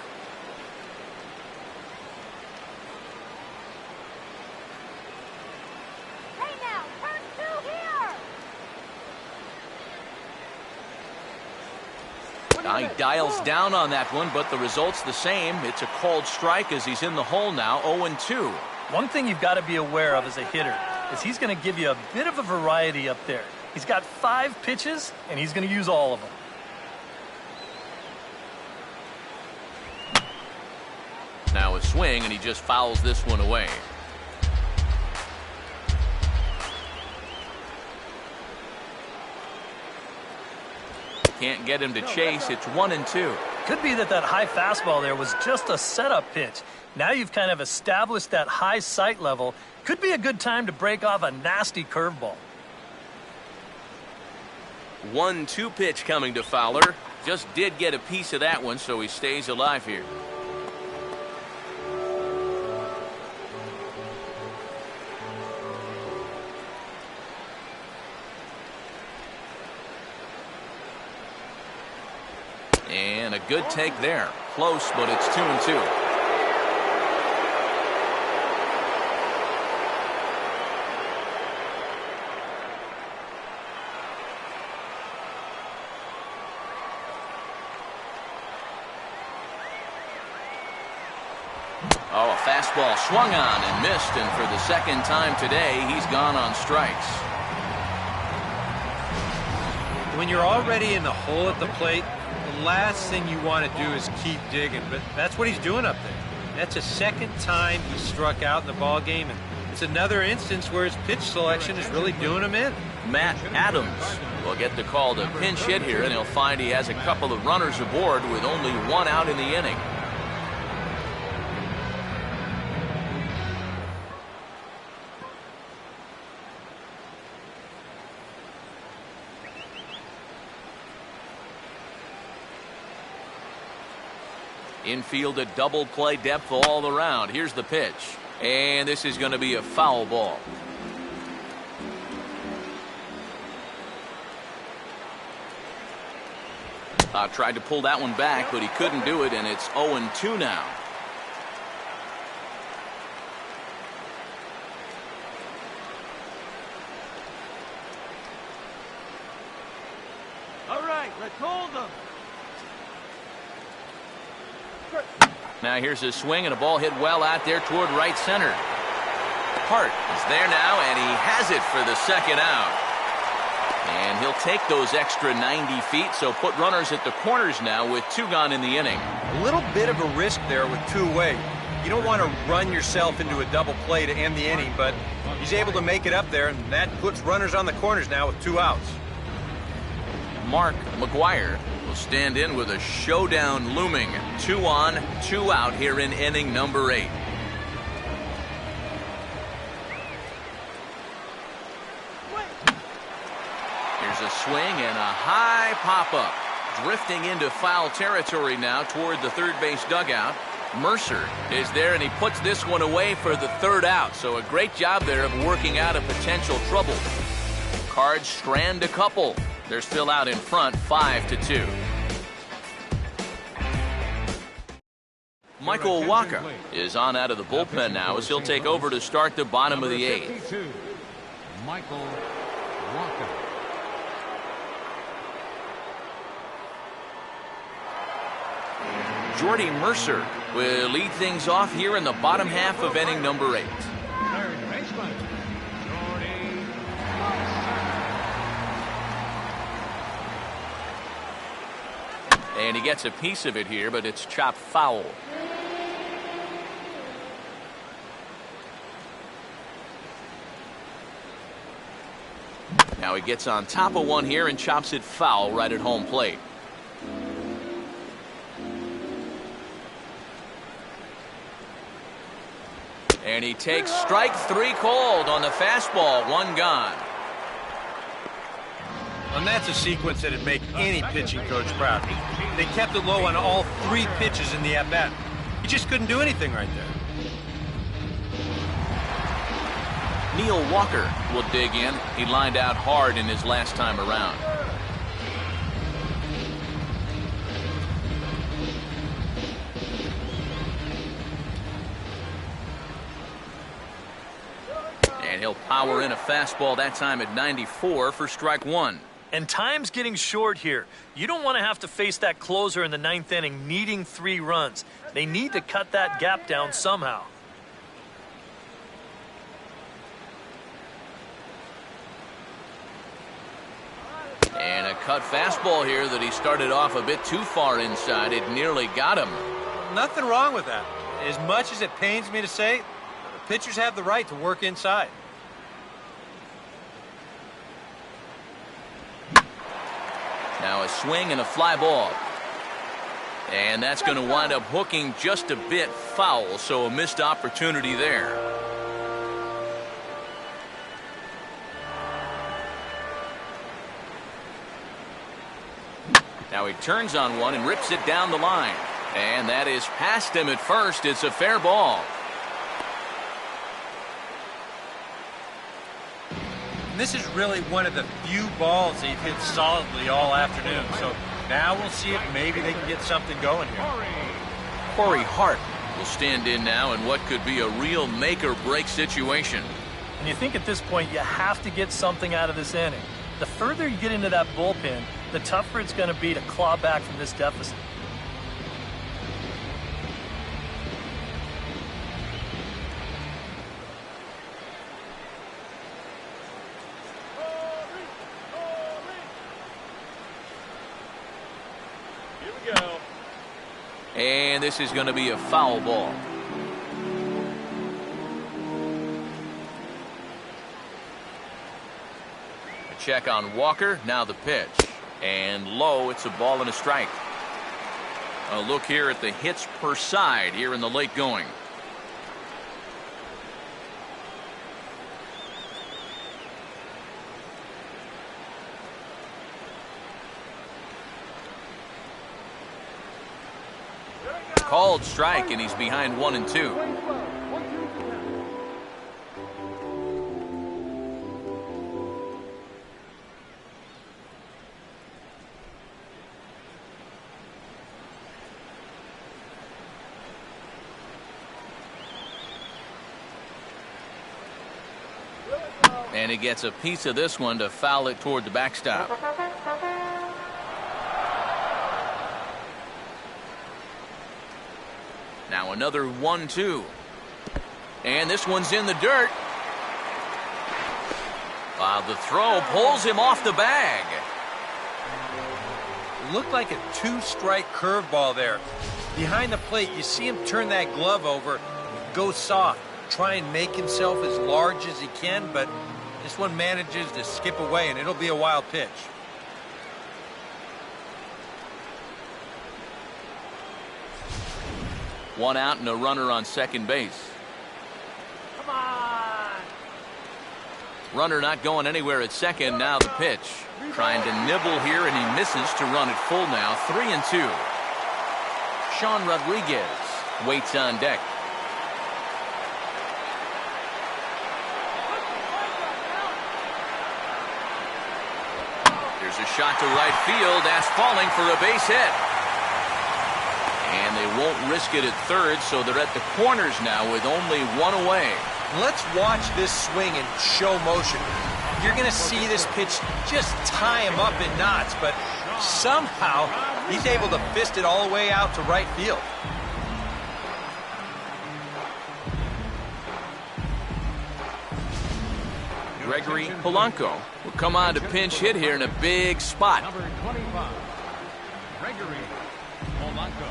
Speaker 1: He dials down on that one, but the result's the same. It's a called strike as he's in the hole now, 0-2.
Speaker 4: One thing you've got to be aware of as a hitter is he's going to give you a bit of a variety up there. He's got 5 pitches, and he's going to use all of them.
Speaker 1: Now a swing, and he just fouls this one away. Can't get him to chase. It's 1-2.
Speaker 4: Could be that high fastball there was just a setup pitch. Now you've kind of established that high sight level. Could be a good time to break off a nasty curveball.
Speaker 1: 1-2 pitch coming to Fowler. Just did get a piece of that one, so he stays alive here. And a good take there. Close, but it's 2-2. Oh, a fastball swung on and missed, and for the second time today, he's gone on strikes.
Speaker 2: When you're already in the hole at the plate, the last thing you want to do is keep digging, but that's what he's doing up there. That's the second time he struck out in the ball game, and it's it's another instance where his pitch selection is really doing him in.
Speaker 1: Matt Adams will get the call to pinch hit here, and he'll find he has a couple of runners aboard with only one out in the inning. Infield a double play depth all around. Here's the pitch. And this is going to be a foul ball. Tried to pull that one back, but he couldn't do it, and it's 0-2 now.
Speaker 5: All right, let's hold them.
Speaker 1: Now here's a swing, and a ball hit well out there toward right center. Hart is there now, and he has it for the second out. And he'll take those extra 90 feet, so put runners at the corners now with two gone in the inning.
Speaker 2: A little bit of a risk there with two away. You don't want to run yourself into a double play to end the inning, but he's able to make it up there, and that puts runners on the corners now with two outs.
Speaker 1: Mark McGuire will stand in with a showdown looming. 2 on, 2 out here in inning number 8. Here's a swing and a high pop-up. Drifting into foul territory now toward the third base dugout. Mercer is there, and he puts this one away for the third out. So a great job there of working out a potential trouble. Cards strand a couple. They're still out in front, 5-2. Michael Wacha is on out of the bullpen now as he'll take over to start the bottom of the 8th.
Speaker 3: Michael Wacha.
Speaker 1: Jordy Mercer will lead things off here in the bottom half of inning number 8.
Speaker 3: Third baseman, Jordy Mercer.
Speaker 1: And he gets a piece of it here, but it's chopped foul. Now he gets on top of one here and chops it foul right at home plate. And he takes strike 3 called on the fastball. 1 gone.
Speaker 2: And that's a sequence that'd make any pitching coach proud. They kept it low on all 3 pitches in the at-bat. He just couldn't do anything right there.
Speaker 1: Neil Walker will dig in. He lined out hard in his last time around. And he'll power in a fastball that time at 94 for strike 1.
Speaker 4: And time's getting short here. You don't want to have to face that closer in the 9th inning needing 3 runs. They need to cut that gap down somehow.
Speaker 1: And a cut fastball here that he started off a bit too far inside. It nearly got him.
Speaker 2: Nothing wrong with that. As much as it pains me to say, pitchers have the right to work inside.
Speaker 1: Now a swing and a fly ball. And that's going to wind up hooking just a bit foul, so a missed opportunity there. Now he turns on one and rips it down the line. And that is past him at first. It's a fair ball.
Speaker 2: This is really one of the few balls they've hit solidly all afternoon. So now we'll see if maybe they can get something going here.
Speaker 1: Corey Hart will stand in now in what could be a real make-or-break situation.
Speaker 4: And you think at this point you have to get something out of this inning. The further you get into that bullpen, the tougher it's going to be to claw back from this deficit.
Speaker 1: And this is going to be a foul ball. check on Walker. Now the pitch. And low, it's a ball and a strike. A look here at the hits per side here in the late going. Called strike, and he's behind 1-2. And he gets a piece of this one to foul it toward the backstop. Now another 1-2. And this one's in the dirt. The throw pulls him off the bag.
Speaker 2: Looked like a 2-strike curveball there. Behind the plate, you see him turn that glove over, go soft, try and make himself as large as he can, but this one manages to skip away, and it'll be a wild pitch.
Speaker 1: One out and a runner on second base.
Speaker 5: Come on!
Speaker 1: Runner not going anywhere at second. Now the pitch. Trying to nibble here, and he misses to run it full now. 3-2. Sean Rodriguez waits on deck. There's a shot to right field. That's falling for a base hit. And they won't risk it at third, so they're at the corners now with only one away.
Speaker 2: Let's watch this swing in show motion. You're going to see this pitch just tie him up in knots, but somehow he's able to fist it all the way out to right field.
Speaker 1: Gregory Polanco will come on to pinch hit here in a big spot.
Speaker 3: Number 25, Gregory Polanco.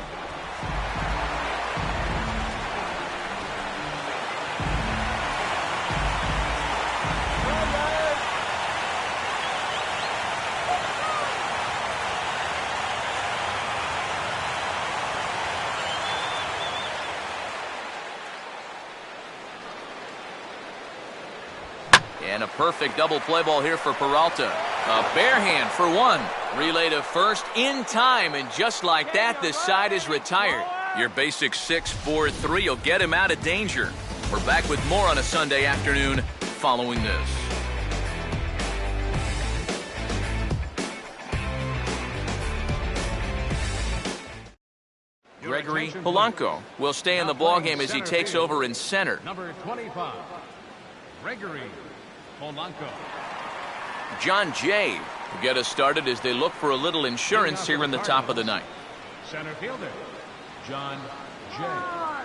Speaker 1: And a perfect double play ball here for Peralta. A bare hand for one. Relay to first in time, and just like that, this side is retired. Your basic 6-4-3 will get him out of danger. We're back with more on a Sunday afternoon following this. Gregory Polanco will stay in the ballgame as he takes over in center.
Speaker 3: Number 25, Gregory Polanco.
Speaker 1: John Jay will get us started as they look for a little insurance here in the top of the ninth.
Speaker 3: Center fielder, John Jay.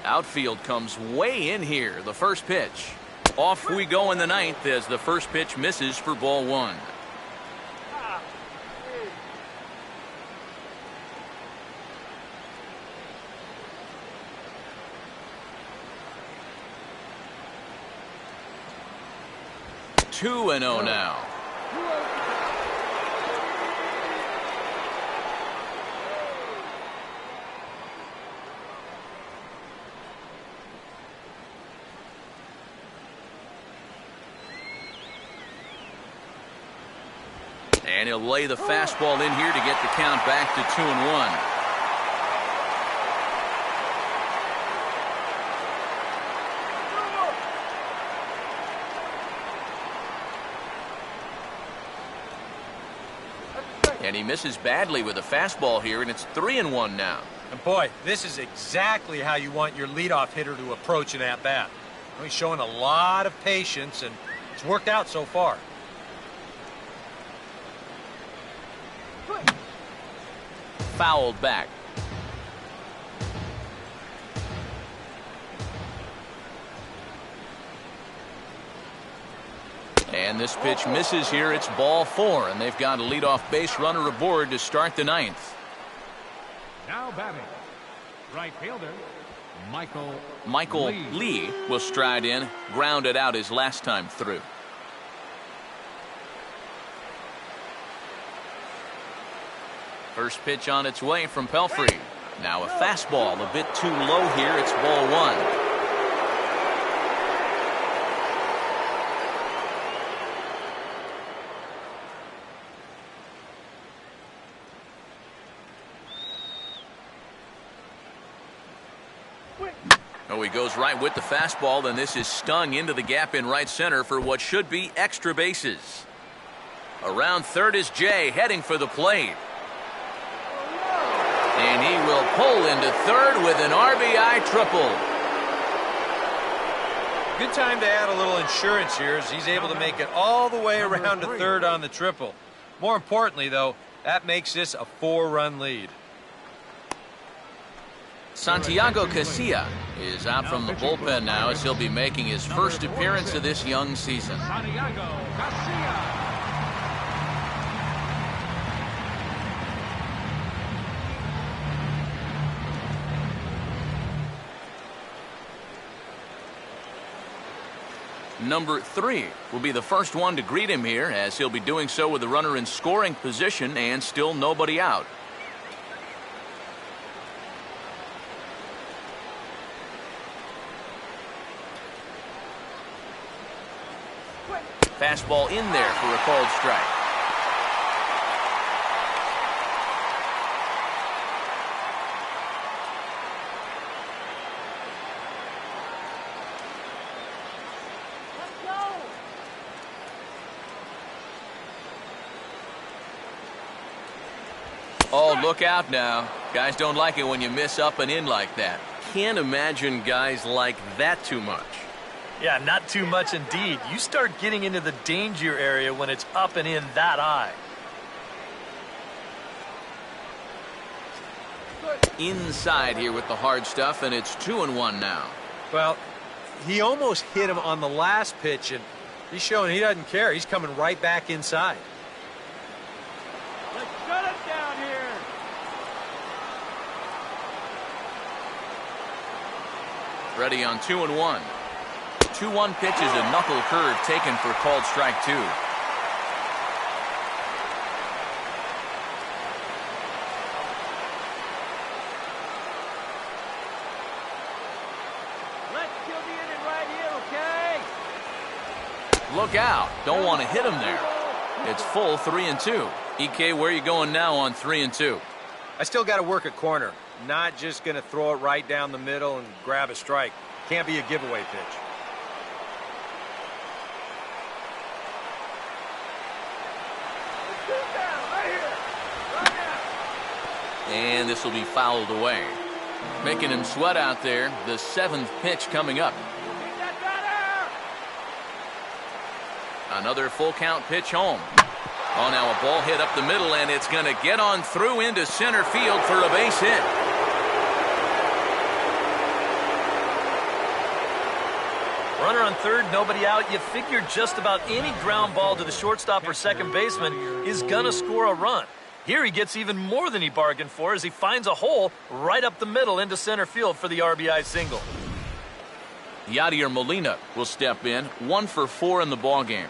Speaker 1: Outfield comes way in here. The first pitch. Off we go in the ninth as the first pitch misses for ball one. Two and 0 now. And he'll lay the fastball in here to get the count back to 2-1. And he misses badly with a fastball here, and it's 3-1 now.
Speaker 2: And boy, this is exactly how you want your leadoff hitter to approach an at-bat. He's showing a lot of patience, and it's worked out so far.
Speaker 1: Fouled back. And this pitch misses here. It's ball four, and they've got a leadoff base runner aboard to start the ninth.
Speaker 3: Now batting, right fielder,
Speaker 1: Michael Lee will stride in, grounded out his last time through. First pitch on its way from Pelfrey. Now a fastball a bit too low here. It's ball one. Oh, he goes right with the fastball, and this is stung into the gap in right center for what should be extra bases. Around third is Jay, heading for the plate. And he will pull into third with an RBI triple.
Speaker 2: Good time to add a little insurance here as he's able to make it all the way around to third on the triple. More importantly, though, that makes this a 4-run lead.
Speaker 1: Santiago Casilla is out from the bullpen now as he'll be making his first appearance of this young season.
Speaker 3: Santiago Garcia.
Speaker 1: Number 3 will be the first one to greet him here, as he'll be doing so with the runner in scoring position and still nobody out. Fastball in there for a called strike. Oh, look out now. Guys don't like it when you miss up and in like that. Can't imagine guys like that too much.
Speaker 4: Yeah, not too much indeed. You start getting into the danger area when it's up and in that high.
Speaker 1: Inside here with the hard stuff, and it's 2-1 now.
Speaker 2: Well, he almost hit him on the last pitch, and he's showing he doesn't care. He's coming right back inside.
Speaker 5: Let's shut it down here.
Speaker 1: Ready on 2-1. 2-1 pitch is a knuckle curve taken for called strike 2.
Speaker 5: Let's kill the inning right here, okay?
Speaker 1: Look out. Don't want to hit him there. It's full 3-2. EK, where are you going now on 3-2?
Speaker 2: I still got to work at corner. Not just going to throw it right down the middle and grab a strike. Can't be a giveaway pitch.
Speaker 1: And this will be fouled away. Making him sweat out there. The 7th pitch coming up. Another full count pitch home. Oh, now a ball hit up the middle, and it's going to get on through into center field for a base hit.
Speaker 4: Runner on third, nobody out. You figure just about any ground ball to the shortstop or second baseman is going to score a run. Here he gets even more than he bargained for as he finds a hole right up the middle into center field for the RBI single.
Speaker 1: Yadier Molina will step in, 1 for 4 in the ballgame.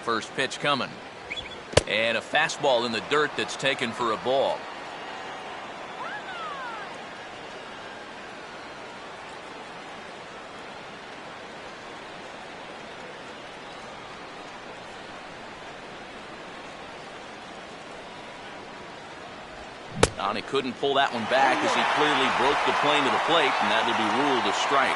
Speaker 1: First pitch coming. And a fastball in the dirt that's taken for a ball. And he couldn't pull that one back as he clearly broke the plane to the plate, and that will be ruled a strike.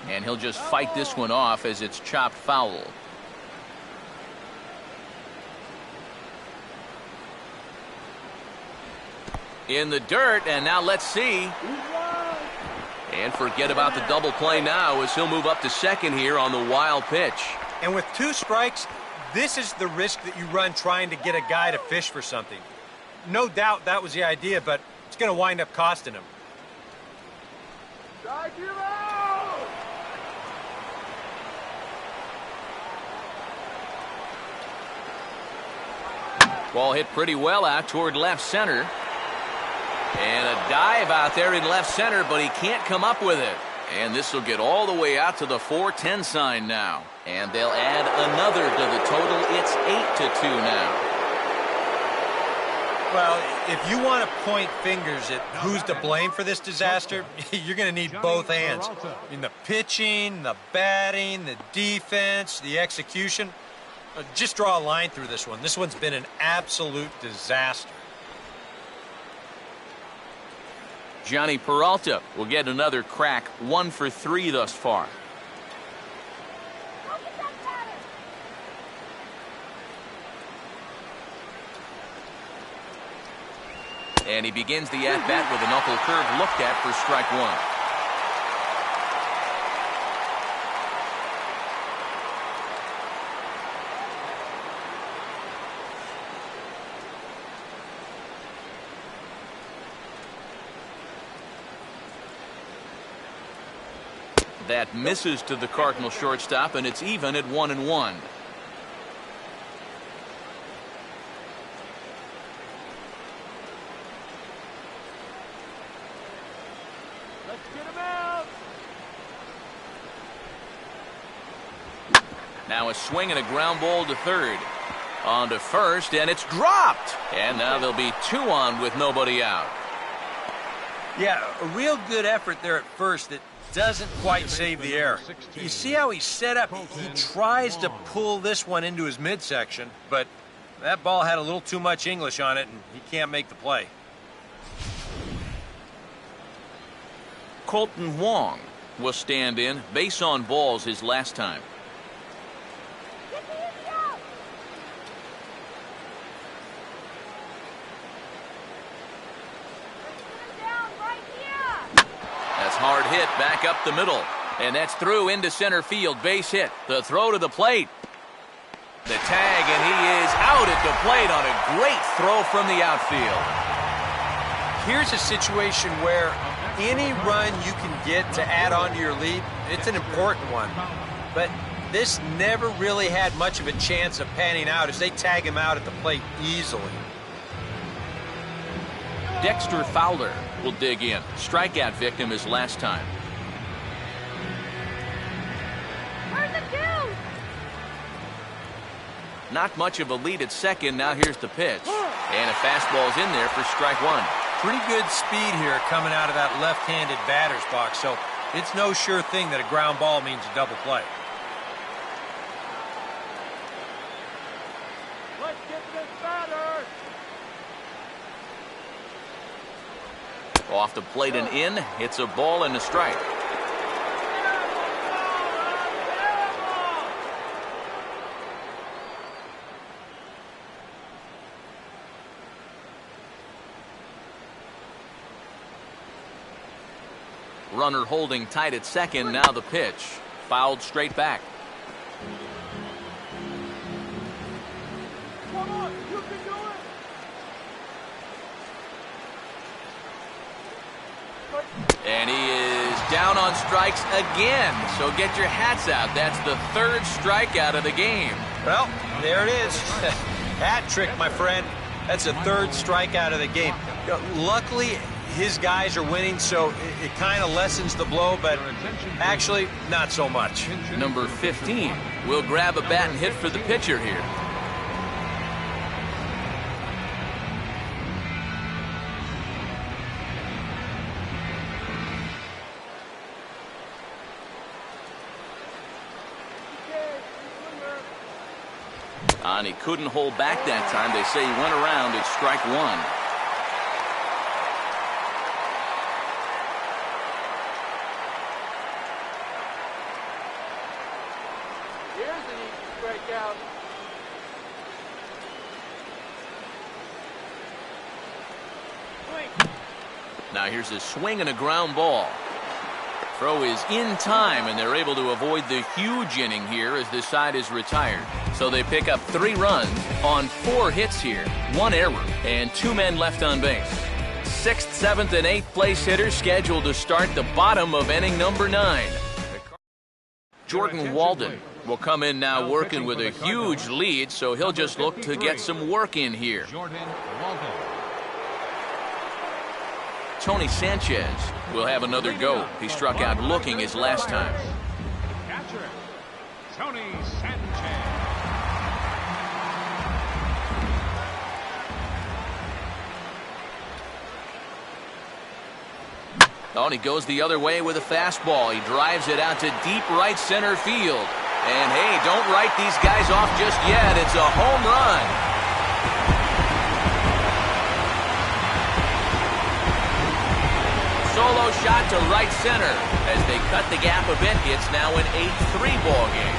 Speaker 1: And he'll just fight this one off as it's chopped foul. In the dirt, and now let's see. And forget about the double play now as he'll move up to second here on the wild pitch.
Speaker 2: And with 2 strikes, this is the risk that you run trying to get a guy to fish for something. No doubt that was the idea, but it's going to wind up costing him.
Speaker 5: Strike him out!
Speaker 1: Ball hit pretty well out toward left center. And a dive out there in left center, but he can't come up with it. And this will get all the way out to the 4-10 sign now. And they'll add another to the total. It's 8-2 now.
Speaker 2: Well, if you want to point fingers at who's to blame for this disaster, you're going to need both hands. In the pitching, the batting, the defense, the execution. Just draw a line through this one. This one's been an absolute disaster.
Speaker 1: Johnny Peralta will get another crack, 1 for 3 thus far. And he begins the at-bat with a knuckle curve looked at for strike 1. That misses to the Cardinal shortstop, and it's even at 1-1.
Speaker 5: Let's get him out.
Speaker 1: Now a swing and a ground ball to third. On to first, and it's dropped. And now there'll be 2 on with nobody out.
Speaker 2: Yeah, a real good effort there at first that doesn't quite save the error. You see how he's set up? He tries to pull this one into his midsection, but that ball had a little too much English on it, and he can't make the play.
Speaker 1: Colton Wong will stand in. Base on balls his last time. Hard hit back up the middle, and that's through into center field. Base hit. The throw to the plate. The tag, and he is out at the plate on a great throw from the outfield.
Speaker 2: Here's a situation where any run you can get to add on to your lead, it's an important one. But this never really had much of a chance of panning out as they tag him out at the plate easily.
Speaker 1: Dexter Fowler will dig in. Strikeout victim his last time.
Speaker 5: Where's the dude?
Speaker 1: Not much of a lead at second. Now here's the pitch. And a fastball's in there for strike 1.
Speaker 2: Pretty good speed here coming out of that left-handed batter's box, so it's no sure thing that a ground ball means a double play.
Speaker 5: Let's get this batter.
Speaker 1: Off the plate and in. It's a ball and a strike. Runner holding tight at second. Now the pitch. Fouled straight back.
Speaker 5: Come on, you can do it.
Speaker 1: And he is down on strikes again. So get your hats out. That's the 3rd strikeout of the game.
Speaker 2: Well, there it is. Hat trick, my friend. That's a 3rd strikeout of the game. Luckily, his guys are winning, so it kind of lessens the blow, but actually, not so much.
Speaker 1: Number 15 will grab a bat and hit for the pitcher here. And he couldn't hold back that time. They say he went around at strike 1.
Speaker 5: Here's an easy strikeout.
Speaker 1: Now here's a swing and a ground ball. Throw is in time, and they're able to avoid the huge inning here as this side is retired. So they pick up 3 runs on 4 hits here, 1 error, and 2 men left on base. 6th, 7th, and 8th place hitters scheduled to start the bottom of inning number 9. Jordan Walden will come in now
Speaker 3: Now
Speaker 1: working
Speaker 3: pitching
Speaker 1: with
Speaker 3: for
Speaker 1: a
Speaker 3: the
Speaker 1: huge
Speaker 3: Cardinals,
Speaker 1: lead, so he'll
Speaker 3: number
Speaker 1: just look to
Speaker 3: 53,
Speaker 1: get some work in here.
Speaker 3: Jordan Walden.
Speaker 1: Tony Sanchez will have another go. He struck out looking his last time.
Speaker 3: Catcher, Tony Sanchez.
Speaker 1: Oh, and he goes the other way with a fastball. He drives it out to deep right center field. And hey, don't write these guys off just yet. It's a home run. Solo shot to right center. As they cut the gap a bit, it's now an 8-3 ball game.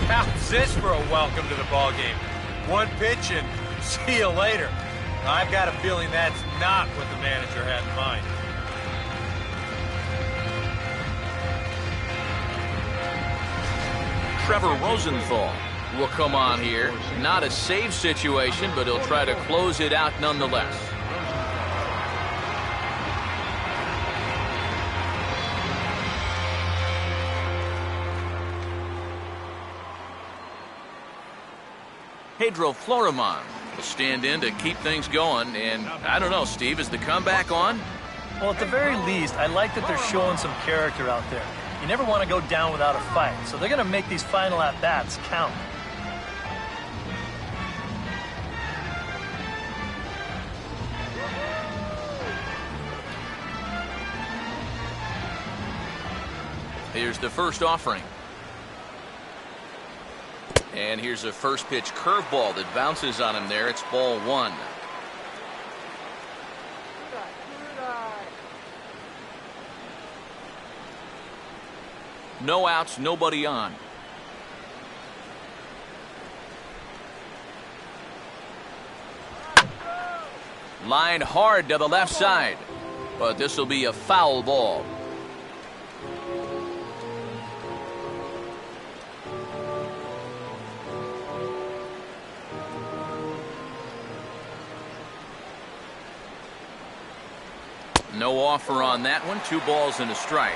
Speaker 2: How's this for a welcome to the ball game? One pitch and see you later. I've got a feeling that's not what the manager had in mind.
Speaker 1: Trevor Rosenthal will come on here. Not a save situation, but he'll try to close it out nonetheless. Pedro Florimon will stand in to keep things going. And I don't know, Steve, is the comeback on?
Speaker 4: Well, at the very least, I like that they're showing some character out there. You never want to go down without a fight, so they're going to make these final at-bats count.
Speaker 1: Here's the first offering. And here's a first pitch curveball that bounces on him there. It's ball one. No outs, nobody on. Lined hard to the left side. But this will be a foul ball. No offer on that one. 2 balls and a strike.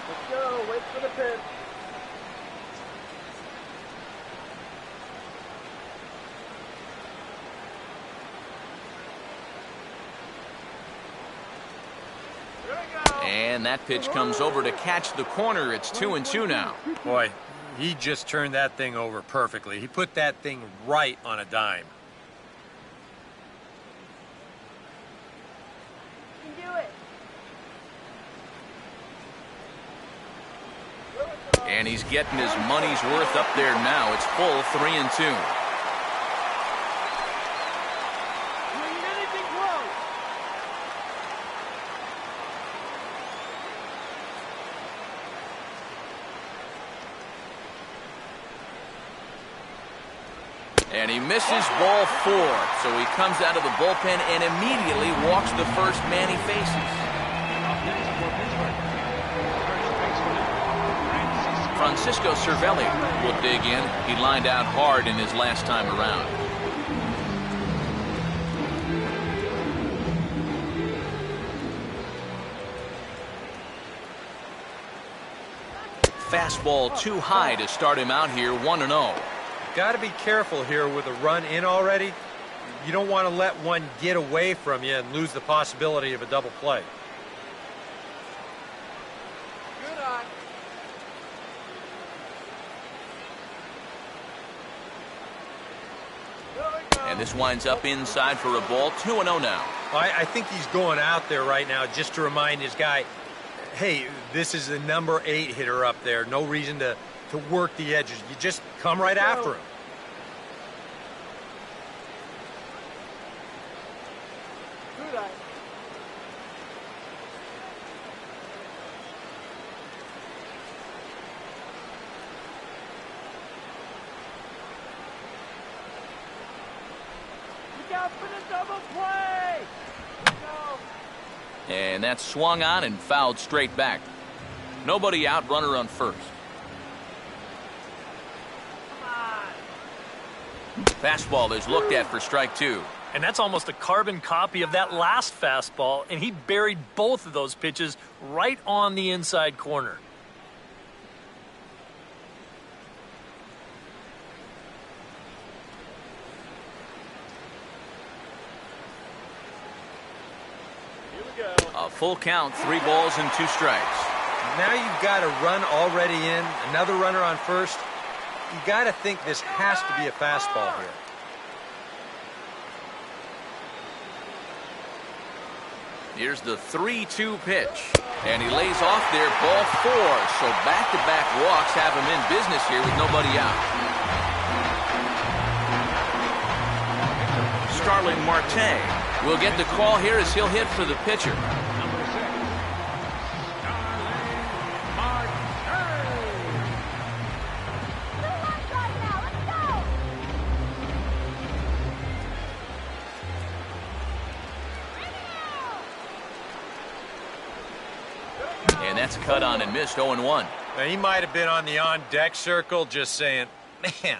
Speaker 5: Let's go. Wait for the pitch.
Speaker 1: And that pitch comes over to catch the corner. It's 2-2 now.
Speaker 2: Boy, he just turned that thing over perfectly. He put that thing right on a dime.
Speaker 5: You can do it.
Speaker 1: And he's getting his money's worth up there now. It's full 3-2.
Speaker 5: Bring anything close.
Speaker 1: And he misses ball 4. So he comes out of the bullpen and immediately walks the first man he faces. Francisco Cervelli will dig in. He lined out hard in his last time around. Fastball too high to start him out here 1-0.
Speaker 2: Got to be careful here with a run in already. You don't want to let one get away from you and lose the possibility of a double play.
Speaker 5: Good eye.
Speaker 1: And this winds up inside for a ball. 2-0 now.
Speaker 2: I think he's going out there right now just to remind his guy, hey, this is the number 8 hitter up there. No reason to work the edges. You just come right after him.
Speaker 5: Good eye. Look out for the double play. Let's go.
Speaker 1: And that's swung on and fouled straight back. Nobody out, runner on first. Fastball is looked at for strike two.
Speaker 4: And that's almost a carbon copy of that last fastball, and he buried both of those pitches right on the inside corner.
Speaker 1: A full count, 3 balls and 2 strikes.
Speaker 2: Now you've got a run already in, another runner on first. You got to think this has to be a fastball here.
Speaker 1: Here's the 3-2 pitch. And he lays off there, ball 4. So back-to-back walks have him in business here with nobody out. Starling Marte will get the call here as he'll hit for the pitcher.
Speaker 3: Number 6, Starling Marte.
Speaker 1: And that's cut on and missed, 0-1.
Speaker 2: Now, he might have been on the on-deck circle just saying, man,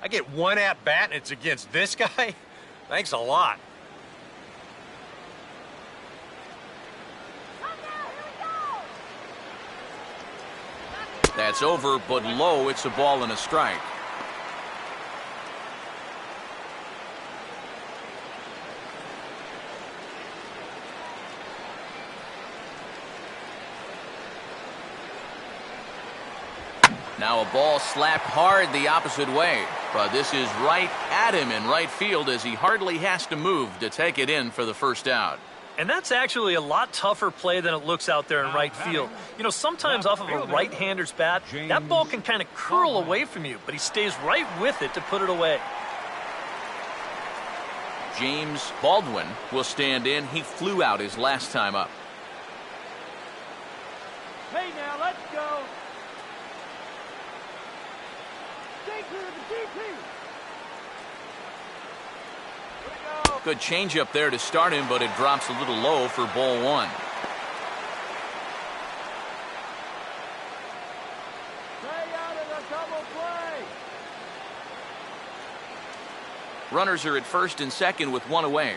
Speaker 2: I get one at-bat and it's against this guy? Thanks a lot.
Speaker 1: That's over, but low. It's a ball and a strike. Now a ball slapped hard the opposite way. But this is right at him in right field as he hardly has to move to take it in for the first out.
Speaker 4: And that's actually a lot tougher play than it looks out there in right field. You know, sometimes off of a right-hander's bat, that ball can kind of curl away from you, but he stays right with it to put it away.
Speaker 1: James Baldwin will stand in. He flew out his last time up.
Speaker 5: Hey, now, let's go. Stay clear of the DP.
Speaker 1: Good changeup there to start him, but it drops a little low for ball 1.
Speaker 5: Stay out of the double play.
Speaker 1: Runners are at first and second with 1 away.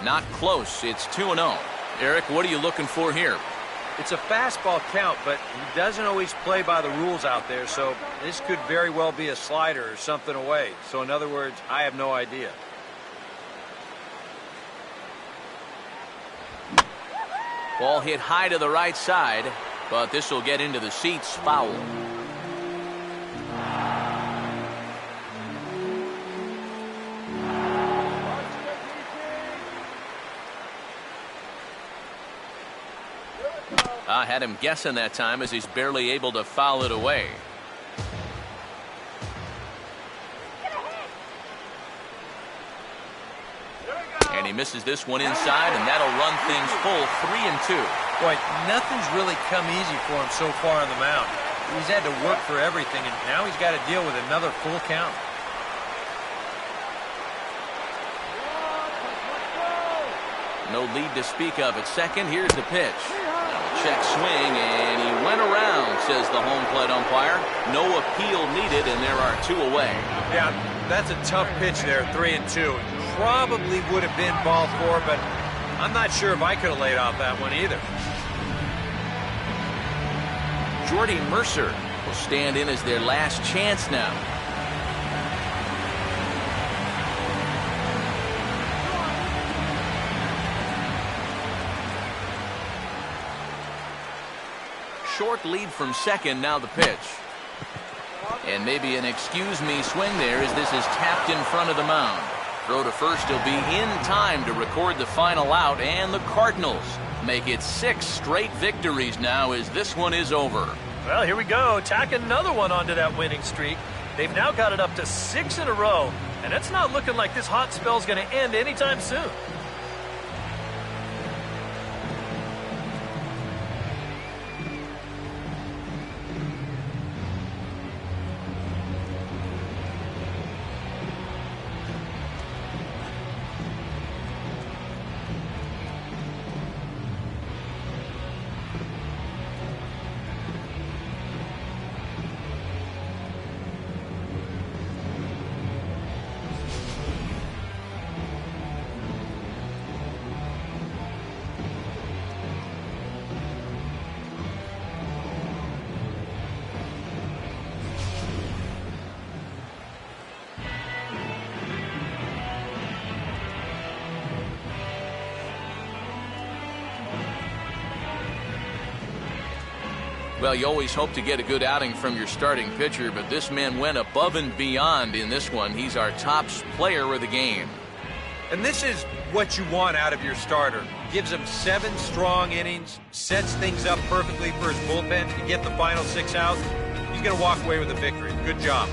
Speaker 1: Not close. It's 2-0. Eric, what are you looking for here?
Speaker 2: It's a fastball count, but he doesn't always play by the rules out there, so this could very well be a slider or something away. So in other words, I have no idea.
Speaker 1: Ball hit high to the right side, but this will get into the seats, foul. I had him guessing that time as he's barely able to foul it away. And he misses this one inside, and that'll run things full 3-2.
Speaker 2: Boy, nothing's really come easy for him so far on the mound. He's had to work for everything, and now he's got to deal with another full count.
Speaker 1: No lead to speak of at second. Here's the pitch. Check swing, and he went around, says the home plate umpire. No appeal needed, and there are 2 away.
Speaker 2: Yeah, that's a tough pitch there, 3-2. Probably would have been ball 4, but I'm not sure if I could have laid off that one either.
Speaker 1: Jordy Mercer will stand in as their last chance now. Short lead from second, now the pitch. And maybe an excuse-me swing there as this is tapped in front of the mound. Throw to first, he'll be in time to record the final out, and the Cardinals make it 6 straight victories now as this one is over.
Speaker 4: Well, here we go. Tack another one onto that winning streak. They've now got it up to 6 in a row, and it's not looking like this hot spell's going to end anytime soon.
Speaker 1: Well, you always hope to get a good outing from your starting pitcher, but this man went above and beyond in this one. He's our top player of the game.
Speaker 2: And this is what you want out of your starter. Gives him 7 strong innings, sets things up perfectly for his bullpen to get the final 6 out. He's going to walk away with a victory. Good job.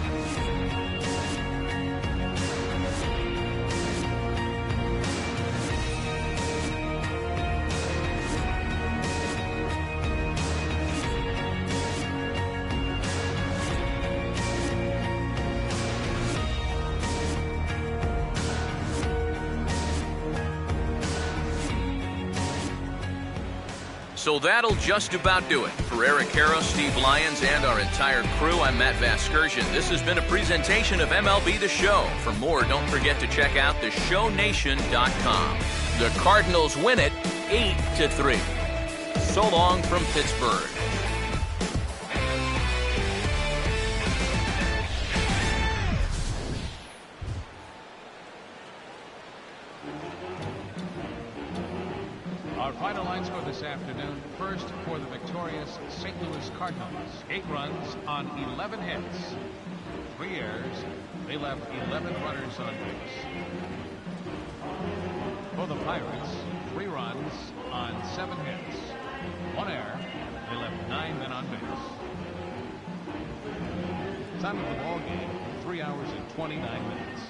Speaker 1: So that'll just about do it. For Eric Harrow, Steve Lyons, and our entire crew, I'm Matt Vasgersian. This has been a presentation of MLB The Show. For more, don't forget to check out theshownation.com. The Cardinals win it 8-3. So long from Pittsburgh.
Speaker 3: Our final lines for this afternoon. First, for the victorious St. Louis Cardinals. 8 runs on 11 hits. 3 errors. They left 11 runners on base. For the Pirates, 3 runs on 7 hits. 1 error. They left 9 men on base. Time of the ball game, 3 hours and 29 minutes.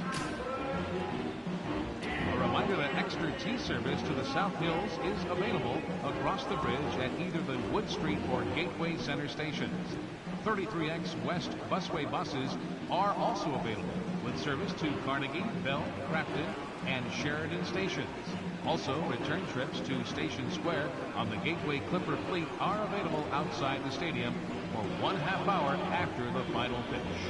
Speaker 3: A reminder that extra tea service to the South Hills is available across the bridge at either the Wood Street or Gateway Center stations. 33X West busway buses are also available with service to Carnegie, Bell, Crafton, and Sheridan stations. Also, return trips to Station Square on the Gateway Clipper fleet are available outside the stadium for 1/2 hour after the final pitch.